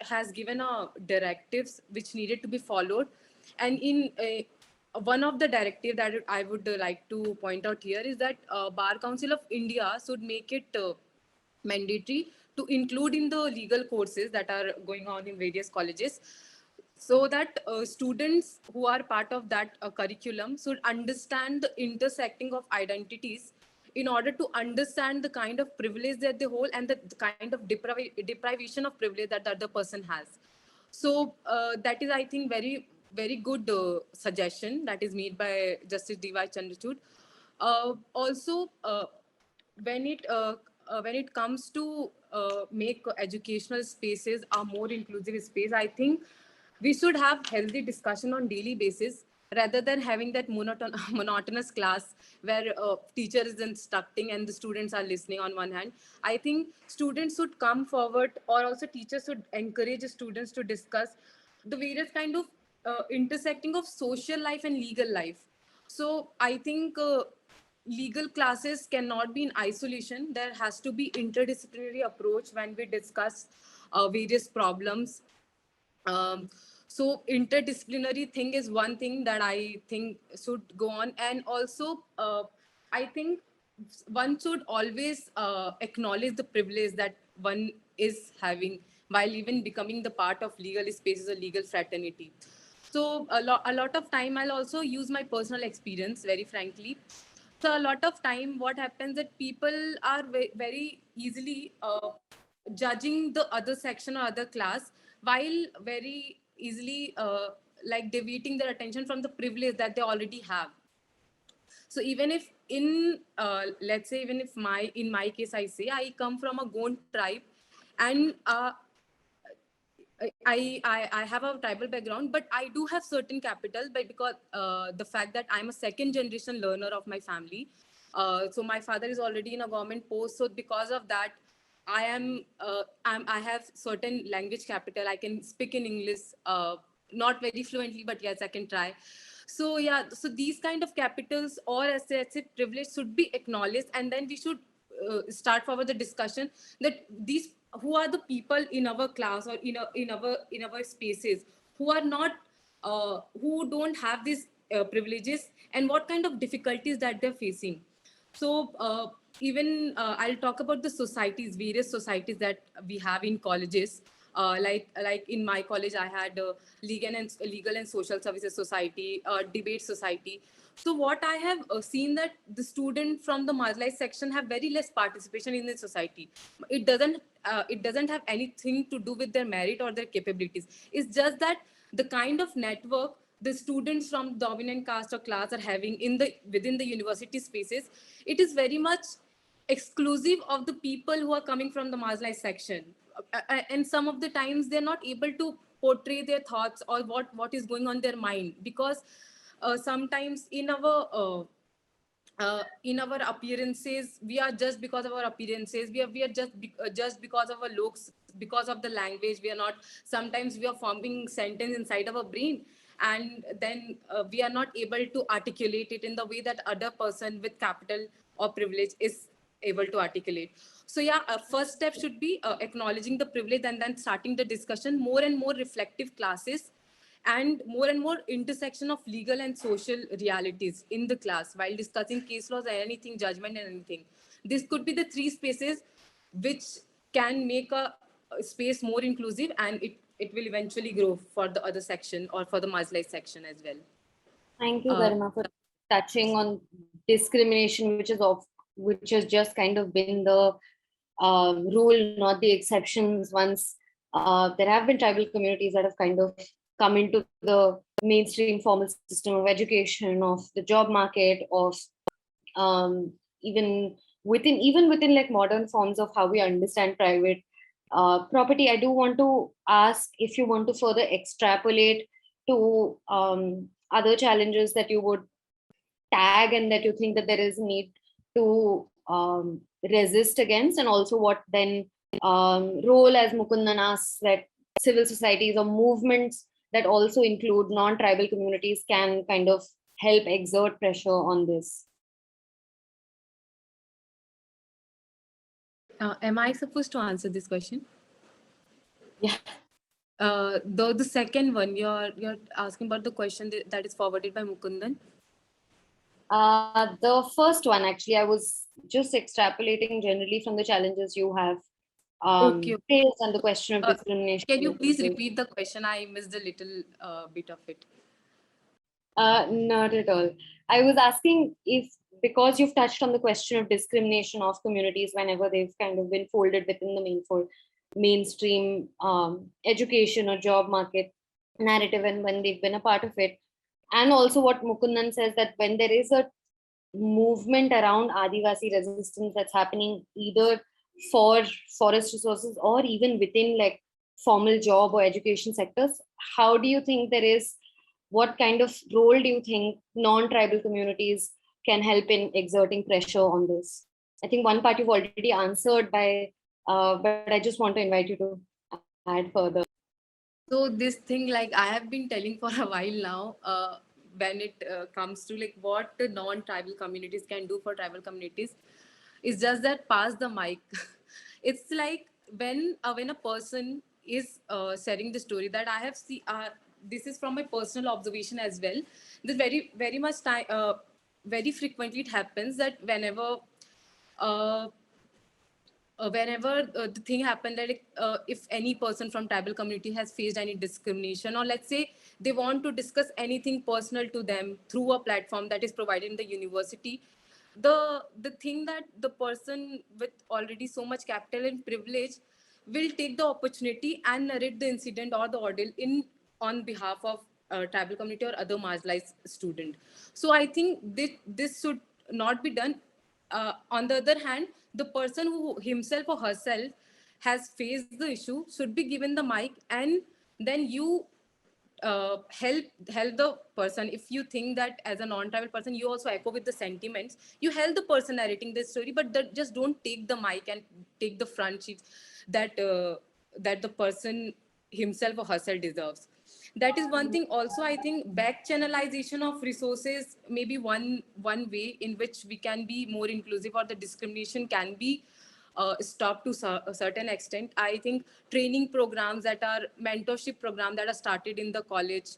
has given directives which needed to be followed. And in one of the directives that I would like to point out here is that Bar Council of India should make it mandatory to include in the legal courses that are going on in various colleges so that students who are part of that curriculum should understand the intersecting of identities in order to understand the kind of privilege that they hold and the kind of deprivation of privilege that the other person has. So that is, I think, very good suggestion that is made by Justice D.Y. Chandrachud. Also, when it comes to make educational spaces a more inclusive space, I think we should have healthy discussion on daily basis rather than having that monotonous class where teacher is instructing and the students are listening on one hand. I think students should come forward, or also teachers should encourage students to discuss the various kind of intersecting of social life and legal life. So I think legal classes cannot be in isolation. There has to be interdisciplinary approach when we discuss various problems. So interdisciplinary thing is one thing that I think should go on. And also I think one should always acknowledge the privilege that one is having while even becoming the part of legal spaces or legal fraternity. So a lot of time I'll also use my personal experience, very frankly. So a lot of time what happens that people are very easily judging the other section or other class, while very easily like deviating their attention from the privilege that they already have. So even if in let's say, even if in my case I say I come from a Gond tribe, and I have a tribal background, but I do have certain capital, but because the fact that I'm a second generation learner of my family. So my father is already in a government post. So because of that, I have certain language capital. I can speak in English, not very fluently, but yes, I can try. So yeah, so these kind of capitals or as privilege should be acknowledged, and then we should start forward the discussion that these who are the people in our class or in our spaces who are not who don't have these privileges, and what kind of difficulties that they're facing. So even I'll talk about the societies, various societies that we have in colleges. Like in my college, I had legal and social services society, debate society. So what I have seen that the student from the marginalized section have very less participation in the society. It doesn't have anything to do with their merit or their capabilities. It's just that the kind of network the students from dominant caste or class are having within the university spaces, it is very much exclusive of the people who are coming from the marginalized section. And some of the times they're not able to portray their thoughts or what is going on in their mind, because sometimes in our appearances, we are just because of our appearances, we are just because of our looks, because of the language, we are not, sometimes we are forming sentence inside our brain, and then we are not able to articulate it in the way that other person with capital or privilege is able to articulate. So yeah, first step should be acknowledging the privilege, and then starting the discussion, more and more reflective classes, and more intersection of legal and social realities in the class while discussing case laws and anything, judgment and anything. This could be the three spaces which can make a space more inclusive, and it will eventually grow for the other section or for the marginalized section as well. Thank you, Garima, for touching on discrimination, which has just kind of been the rule, not the exceptions. Once there have been tribal communities that have kind of come into the mainstream formal system of education, of the job market, of even within like modern forms of how we understand private property. I do want to ask if you want to further extrapolate to other challenges that you would tag and that you think that there is a need to resist against, and also what then role, as Mukundan asks, that civil societies or movements that also include non-tribal communities can kind of help exert pressure on this. Am I supposed to answer this question? Yeah. The second one, you're asking about the question that is forwarded by Mukundan. The first one, actually, I was just extrapolating generally from the challenges you have Okay. based on the question of Uh, discrimination. Can you please repeat the question? I missed a little bit of it. Not at all. I was asking if, because you've touched on the question of discrimination of communities whenever they've kind of been folded within the mainstream education or job market narrative, and when they've been a part of it, and also what Mukundan says, that when there is a movement around Adivasi resistance that's happening either for forest resources or even within like formal job or education sectors, how do you think there is, what kind of role do you think non-tribal communities can help in exerting pressure on this? I think one part you've already answered by, but I just want to invite you to add further. So this thing, like I have been telling for a while now, when it comes to like what the non-tribal communities can do for tribal communities, is just that pass the mic. It's like when a person is sharing the story that I have seen. This is from my personal observation as well. This very much time, very frequently it happens that uh, whenever the thing happened that if any person from tribal community has faced any discrimination, or let's say they want to discuss anything personal to them through a platform that is provided in the university, the thing that the person with already so much capital and privilege will take the opportunity and narrate the incident or the ordeal in on behalf of tribal community or other marginalized student. So I think this should not be done. On the other hand, the person who himself or herself has faced the issue should be given the mic, and then you help the person. If you think that as a non-tribal person you also echo with the sentiments, you help the person narrating this story, but just don't take the mic and take the front sheet that that the person himself or herself deserves. That is one thing. Also, I think back channelization of resources may be one way in which we can be more inclusive, or the discrimination can be stopped to a certain extent. I think training programs that are mentorship programs that are started in the college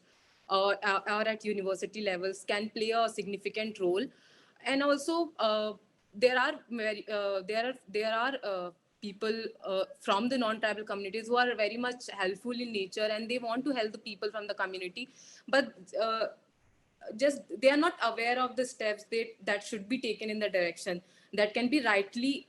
or at university levels can play a significant role. And also there are people from the non-tribal communities who are very much helpful in nature, and they want to help the people from the community, but just they are not aware of the steps that should be taken in the direction that can rightly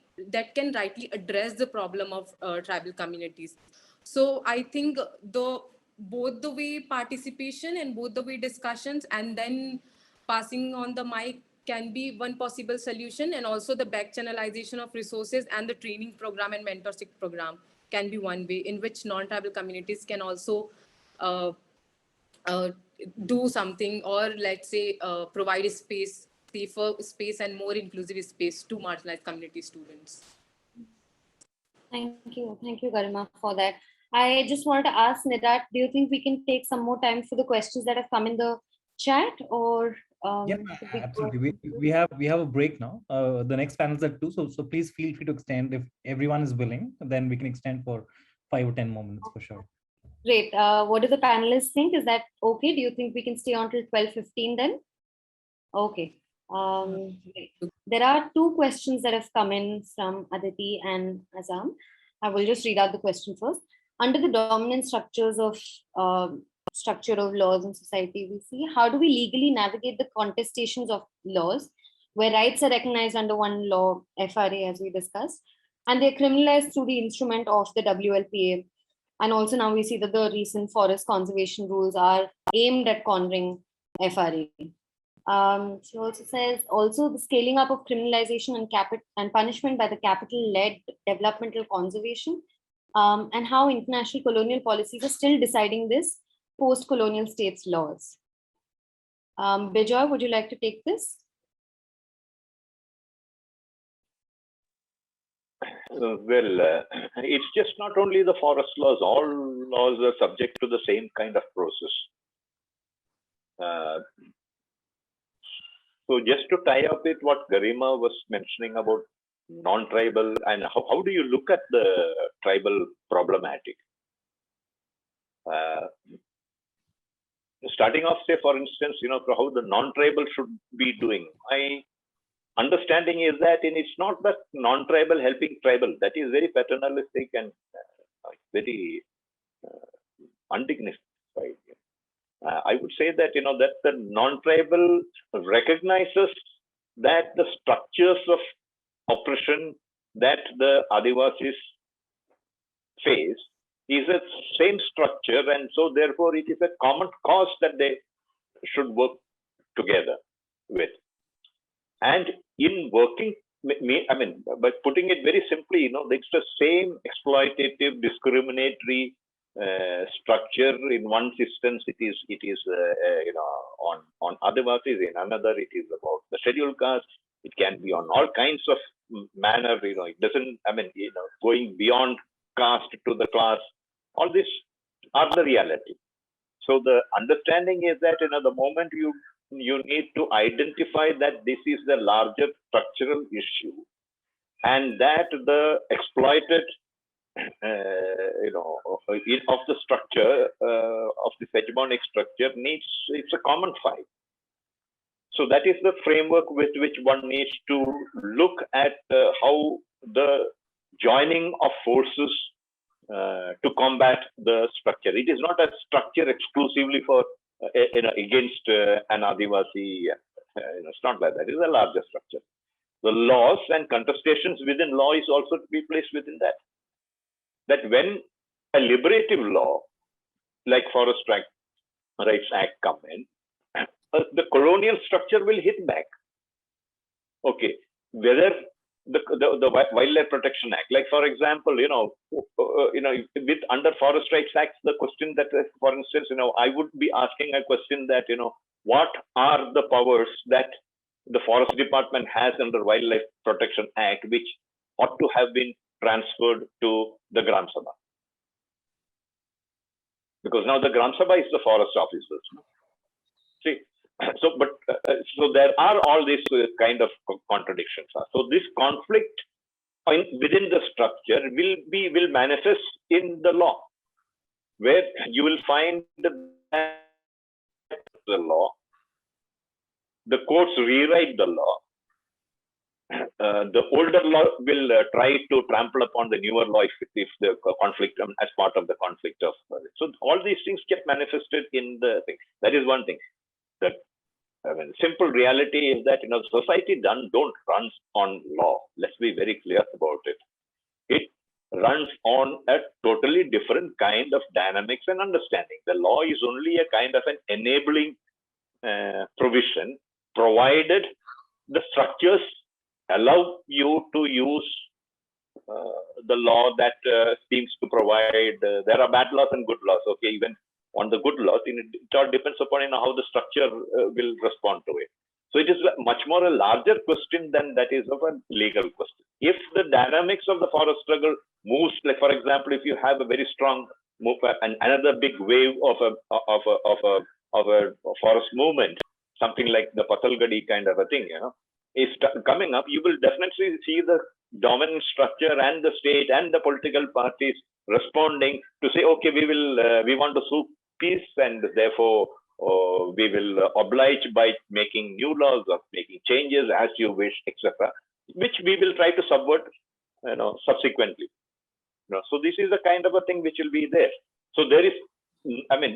address the problem of tribal communities. So I think both the way participation and both the way discussions and then passing on the mic can be one possible solution, and also the back channelization of resources and the training program and mentorship program can be one way in which non-tribal communities can also uh, uh, do something, or let's say provide a safer space and more inclusive space to marginalized community students. Thank you, Garima, for that. I just wanted to ask Nidat, do you think we can take some more time for the questions that have come in the chat, or Yeah, absolutely. We have a break now. The next panel is at 2, so please feel free to extend if everyone is willing. Then we can extend for 5 or 10 more minutes for sure. Great. What do the panelists think? Is that okay? Do you think we can stay on till 12:15 then? Okay. Great. There are 2 questions that have come in from Aditi and Azam. I will just read out the question first. Under the dominant structure of laws in society, we see, how do we legally navigate the contestations of laws where rights are recognized under one law, FRA, as we discussed, and they're criminalized through the instrument of the WLPA. And also now we see that the recent forest conservation rules are aimed at cornering FRA. She also says, also the scaling up of criminalization and punishment by the capital-led developmental conservation, and how international colonial policies are still deciding this post-colonial states' laws. Bijoy, would you like to take this? It's just not only the forest laws. All laws are subject to the same kind of process. So just to tie up with what Garima was mentioning about non-tribal, and how do you look at the tribal problematic? Starting off, say, for instance, how the non-tribal should be doing. understanding is that it's not the non-tribal helping tribal. That is very paternalistic and very undignified. I would say that, that the non-tribal recognizes that the structures of oppression that the Adivasis face is a same structure, and so therefore it is a common cause that they should work together with. And in working, by putting it very simply, it's the same exploitative, discriminatory structure. In one instance, it is on Adivasis. In another, it is about the scheduled caste. It can be on all kinds of manner. It doesn't. Going beyond caste to the class. All this are the reality. So the understanding is that the moment you need to identify that this is the larger structural issue, and that the exploited of the structure of this hegemonic structure it's a common fight. So that is the framework with which one needs to look at how the joining of forces to combat the structure. It is not a structure exclusively for against an Adivasi. It's not like that. It is a larger structure. The laws and contestations within law is also to be placed within that. That when a liberative law like Forest Rights Act come in, the colonial structure will hit back. Okay, whether the Wildlife Protection Act, like for example, with under Forest Rights Act, the question that, for instance, I would be asking a question that, what are the powers that the Forest Department has under Wildlife Protection Act, which ought to have been transferred to the Gram Sabha? Because now the Gram Sabha is the forest officers. See, so there are all these kind of contradictions. So this conflict within the structure will manifest in the law, where you will find the law, the courts rewrite the law. The older law will try to trample upon the newer law if the conflict as part of the conflict of. So all these things get manifested in the thing. That is one thing. That simple reality is that society don't run on law. Let's be very clear about it. It runs on a totally different kind of dynamics and understanding. The law is only a kind of an enabling provision, provided the structures allow you to use the law that seems to provide. There are bad laws and good laws. Okay, even on the good laws, it all depends upon how the structure will respond to it. So it is much more a larger question than that is of a legal question. If the dynamics of the forest struggle moves, like for example, if you have a very strong move and another big wave of a forest movement, something like the Patalgadi kind of a thing, is coming up, you will definitely see the dominant structure and the state and the political parties responding to say, okay, we want to sue peace, and therefore we will oblige by making new laws or making changes as you wish, etc., which we will try to subvert, subsequently. So this is the kind of a thing which will be there. So there is,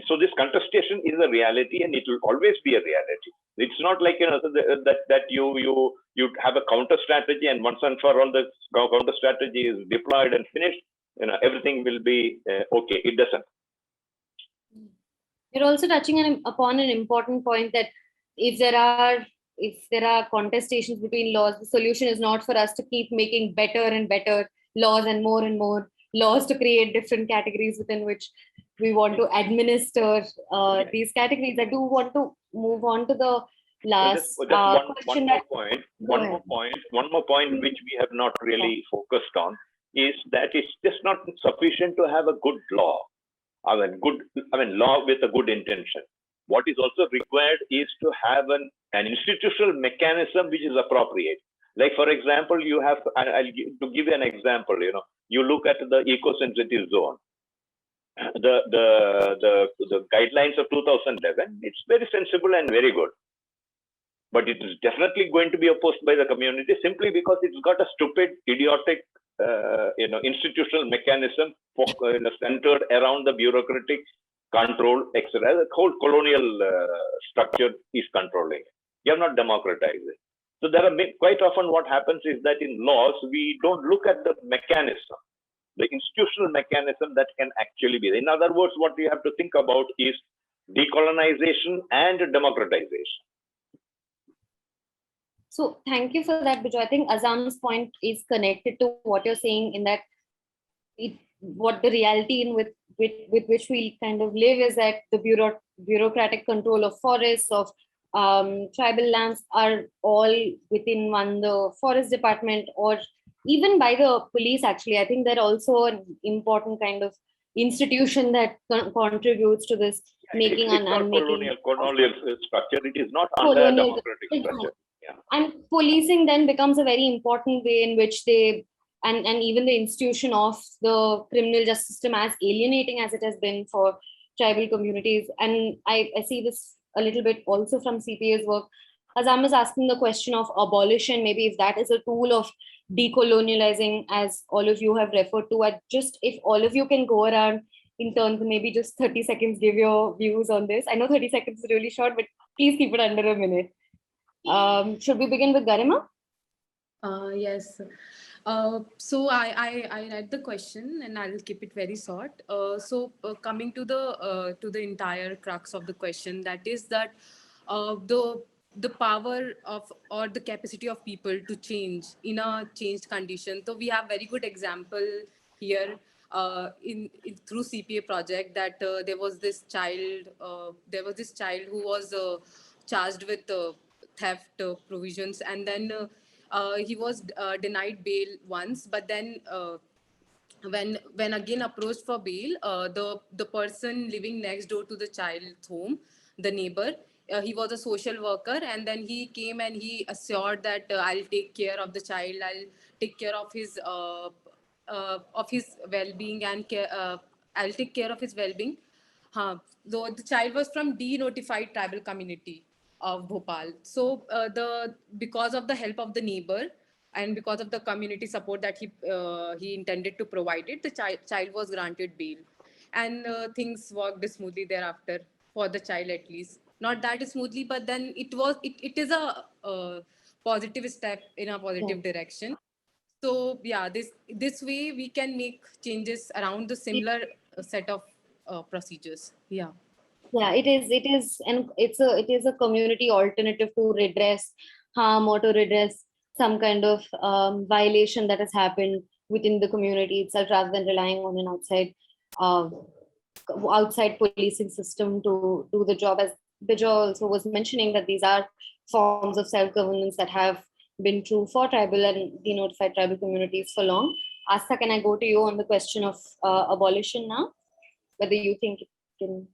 so this contestation is a reality, and it will always be a reality. It's not like that you have a counter strategy, and once and for all the counter strategy is deployed and finished, everything will be okay. It doesn't. You're also touching upon an important point that if there are contestations between laws, the solution is not for us to keep making better and better laws and more laws to create different categories within which we want to administer these categories. I do want to move on to the last question. One more point which we have not really focused on is that it's just not sufficient to have a good law. Law with a good intention. What is also required is to have an institutional mechanism which is appropriate. Like for example, you have, to give you an example, you look at the eco-sensitive zone. The guidelines of 2011, it's very sensible and very good. but it is definitely going to be opposed by the community simply because it's got a stupid, idiotic, institutional mechanism centered around the bureaucratic control, etc. The whole colonial structure is controlling it. You have not democratized it. So there are quite often what happens is that in laws, we don't look at the mechanism, the institutional mechanism that can actually be. In other words, what we have to think about is decolonization and democratization. So thank you for that, Bijoy. I think Azam's point is connected to what you're saying in that what the reality in with which we kind of live is that the bureaucratic control of forests, of tribal lands are all within the forest department or even by the police. Actually, I think they're also an important kind of institution that contributes to this making it's not colonial structure. It is not under a democratic structure. Yeah. And policing then becomes a very important way in which they and even the institution of the criminal justice system, as alienating as it has been for tribal communities. And I see this a little bit also from CPA's work. Azam is asking the question of abolition, maybe if that is a tool of decolonializing, as all of you have referred to. Just if all of you can go around in turn, maybe just 30 seconds, give your views on this. I know 30 seconds is really short, but please keep it under a minute. Should we begin with Garima? Yes. So I read the question and I'll keep it very short. Coming to the entire crux of the question, that is that the power of or the capacity of people to change in a changed condition. So we have very good example here in through CPA project that there was this child who was charged with theft provisions, and then he was denied bail once, but then when again approached for bail, the person living next door to the child's home, the neighbor, he was a social worker, and then he came and he assured that I'll take care of the child, I'll take care of his well-being, and I'll take care of his well-being. Though the child was from denotified tribal community of Bhopal. So because of the help of the neighbor and because of the community support that he intended to provide it, the child was granted bail, and things worked smoothly thereafter for the child, at least. Not that smoothly, but then it is a positive step in a positive direction. So yeah, this way we can make changes around the similar set of procedures. Yeah. Yeah, it is, and it is a community alternative to redress harm or to redress some kind of violation that has happened within the community itself, rather than relying on an outside policing system to do the job. As Bijoy also was mentioning, that these are forms of self-governance that have been true for tribal and denotified tribal communities for long. Asta, can I go to you on the question of abolition now? Whether you think it can...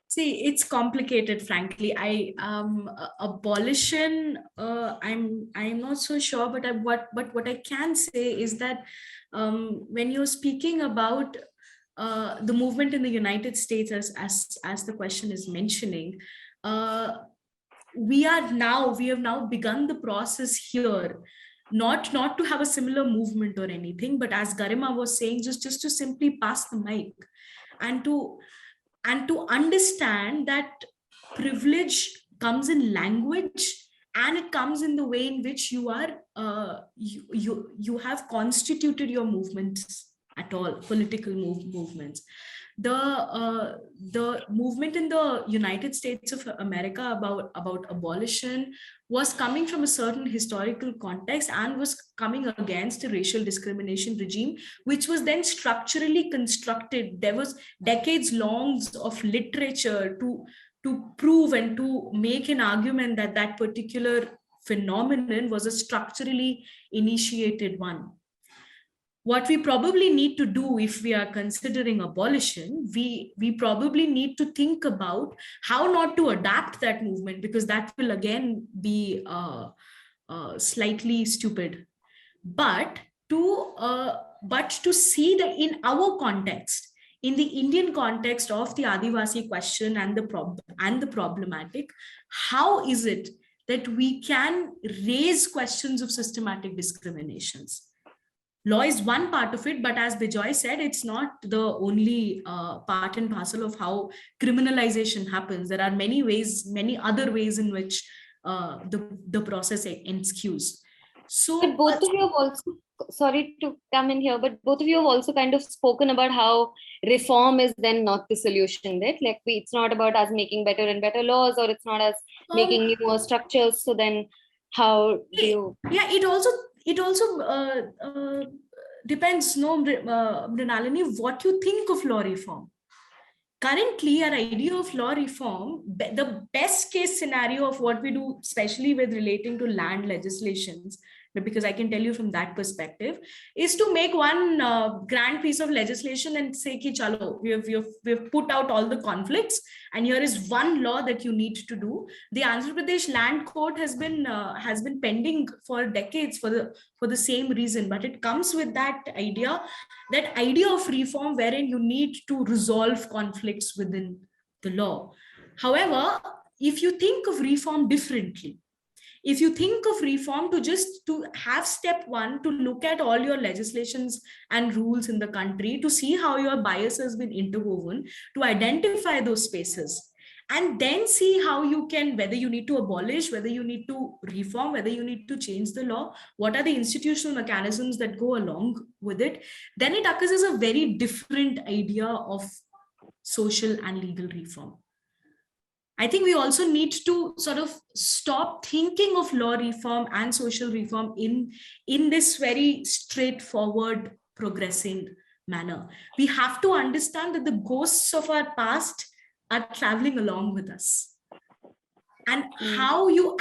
See, it's complicated, frankly. Abolition, I'm not so sure, but what I can say is that when you're speaking about the movement in the United States, as the question is mentioning, we have now begun the process here, not to have a similar movement or anything, but as Garima was saying, just to simply pass the mic and to understand that privilege comes in language, and it comes in the way in which you are you have constituted your movements at all, political movements. The movement in the United States of America about abolition was coming from a certain historical context and was coming against a racial discrimination regime, which was then structurally constructed. There was decades long of literature to prove and to make an argument that that particular phenomenon was a structurally initiated one. What we probably need to do if we are considering abolition, we probably need to think about how not to adapt that movement, because that will again be slightly stupid. But to see that in our context, in the Indian context of the Adivasi question and the problematic, how is it that we can raise questions of systematic discriminations? Law is one part of it, but as Bijoy said, it's not the only part and parcel of how criminalization happens. There are many ways, many other ways in which the process ensues. So, but both of you have also, sorry to come in here, but both of you have also kind of spoken about how reform is then not the solution, right? Like it's not about us making better and better laws, or it's not us making newer structures. So then how do you? Yeah, it also depends, no, Mrinalini, what you think of law reform. Currently, our idea of law reform, the best case scenario of what we do, especially with relating to land legislations, because I can tell you from that perspective, is to make one grand piece of legislation and say, ki chalo, we have put out all the conflicts, and here is one law that you need to do. The Andhra Pradesh Land Court has been pending for decades for the same reason, but it comes with that idea of reform wherein you need to resolve conflicts within the law. However, if you think of reform differently, if you think of reform to have step one, to look at all your legislations and rules in the country, to see how your bias has been interwoven, to identify those spaces, and then see how you can, whether you need to abolish, whether you need to reform, whether you need to change the law, what are the institutional mechanisms that go along with it, then it occurs as a very different idea of social and legal reform. I think we also need to sort of stop thinking of law reform and social reform in this very straightforward, progressing manner. We have to understand that the ghosts of our past are traveling along with us. And how you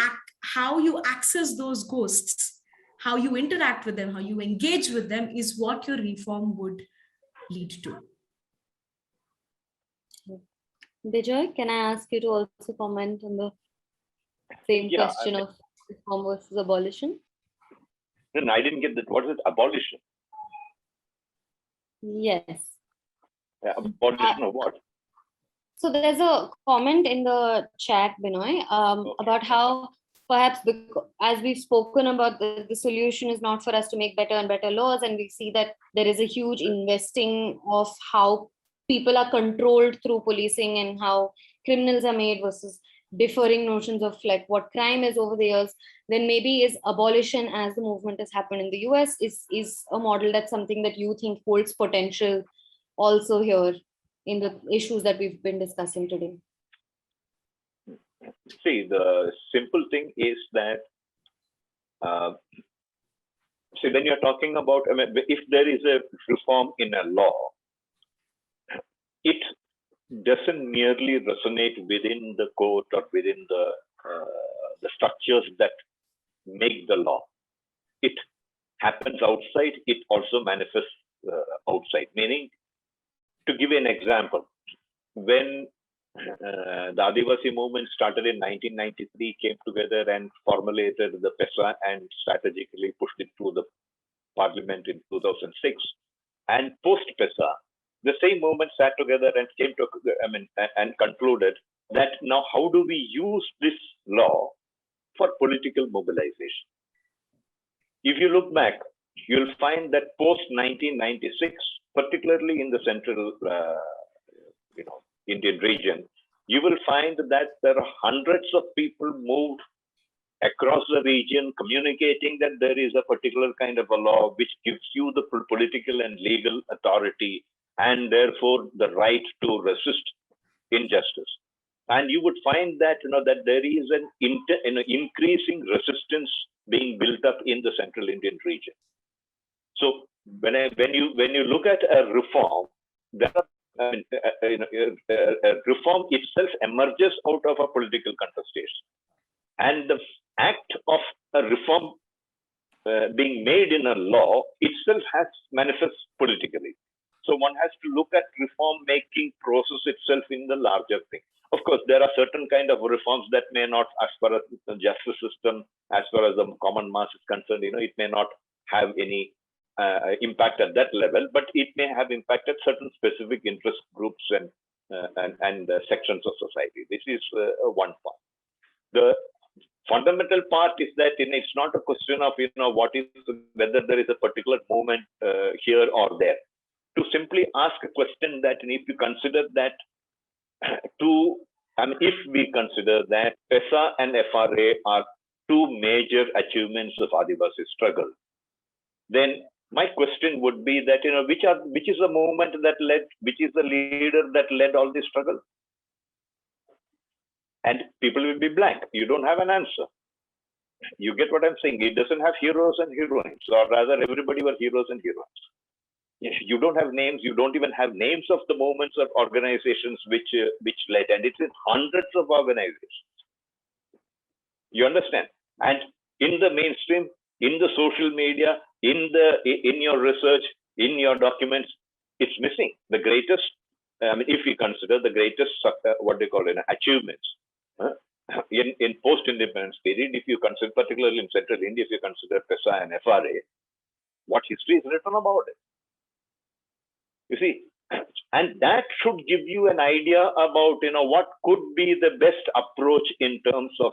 access those ghosts, how you interact with them, how you engage with them is what your reform would lead to. Bijoy, can I ask you to also comment on the same question of reform versus abolition? No, I didn't get that. What is it? Abolition? Yes. Abolition of what? So there's a comment in the chat, Binoy, about how perhaps as we've spoken about, the solution is not for us to make better and better laws, and we see that there is a huge investing of how people are controlled through policing and how criminals are made versus differing notions of like what crime is over the years, then maybe is abolition, as the movement has happened in the US, is a model that's something that you think holds potential also here in the issues that we've been discussing today? See, the simple thing is that, see, when you're talking about, I mean, if there is a reform in a law, it doesn't merely resonate within the court or within the structures that make the law. It happens outside, it also manifests outside. Meaning, to give you an example, when the Adivasi movement started in 1993, came together and formulated the PESA and strategically pushed it through the parliament in 2006. And post-PESA, the same movement sat together and came to, and concluded that now how do we use this law for political mobilization? If you look back, you'll find that post-1996, particularly in the central, Indian region, you will find that there are hundreds of people moved across the region communicating that there is a particular kind of a law which gives you the political and legal authority and therefore the right to resist injustice. And you would find that that there is an increasing resistance being built up in the central Indian region. So when you look at a reform, reform itself emerges out of a political contestation, and the act of a reform being made in a law itself has manifests politically. So one has to look at reform-making process itself in the larger thing. Of course, there are certain kind of reforms that may not, as far as the justice system, as far as the common mass is concerned, it may not have any impact at that level, but it may have impacted certain specific interest groups and sections of society. This is one part. The fundamental part is that it's not a question of what is whether there is a particular movement here or there. To simply ask a question that if you consider that if we consider that PESA and FRA are two major achievements of Adivasi struggle, then my question would be that which is the movement that led, which is the leader that led all this struggle? And people will be blank. You don't have an answer. You get what I'm saying? It doesn't have heroes and heroines, or rather, everybody were heroes and heroines. You don't have names. You don't even have names of the movements or organizations which led, and it's in hundreds of organizations. You understand? And in the mainstream, in the social media, in your research, in your documents, it's missing. The greatest, if we consider the greatest, what they call achievements in post-independence period, if you consider, particularly in Central India, if you consider PESA and FRA, what history is written about it? You see, and that should give you an idea about what could be the best approach in terms of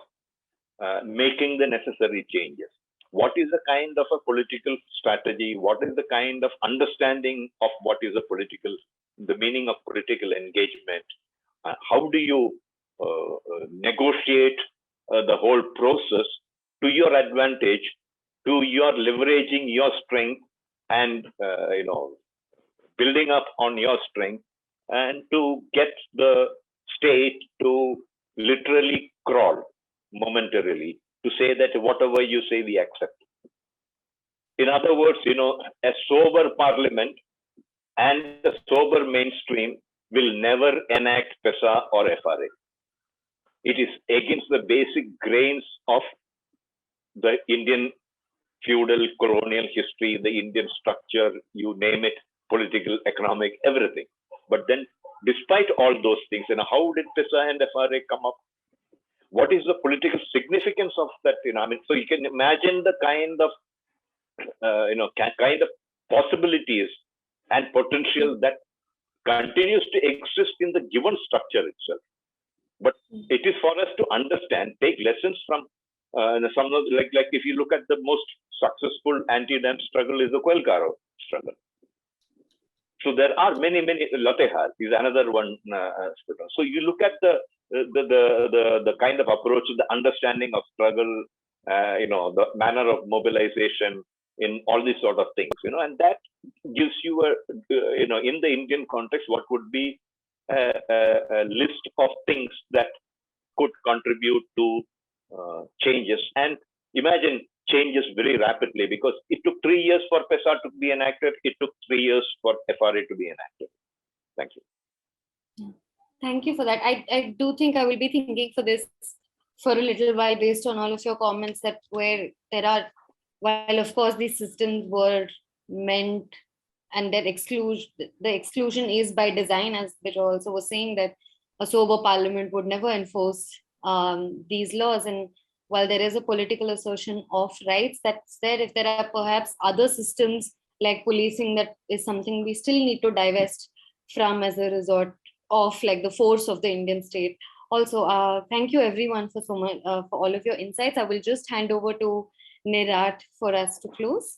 making the necessary changes. What is the kind of a political strategy? What is the kind of understanding of what is the meaning of political engagement? How do you negotiate the whole process to your advantage, to your leveraging your strength and building up on your strength, and to get the state to literally crawl momentarily, to say that whatever you say, we accept. In other words, a sober parliament and a sober mainstream will never enact PESA or FRA. It is against the basic grains of the Indian feudal colonial history, the Indian structure, you name it, political, economic, everything. But then, despite all those things, how did PESA and FRA come up? What is the political significance of that? So you can imagine the kind of possibilities and potential that continues to exist in the given structure itself. But it is for us to understand, take lessons from some of like if you look at the most successful anti-dam struggle is the Kwelkaro struggle. So there are many Latehar is another one. So you look at the kind of approach, the understanding of struggle, the manner of mobilization in all these sort of things, and that gives you in the Indian context, what would be a list of things that could contribute to changes. And imagine changes very rapidly, because it took 3 years for PESA to be enacted. It took 3 years for FRA to be enacted. Thank you. Thank you for that. I do think I will be thinking for this for a little while based on all of your comments, that where there are, while of course these systems were meant and that the exclusion is by design, as Bijoy also was saying, that a sober parliament would never enforce these laws. And while there is a political assertion of rights that's there, if there are perhaps other systems like policing, that is something we still need to divest from as a resort of like the force of the Indian state. Also, thank you everyone for so much for all of your insights. I will just hand over to Nirat for us to close.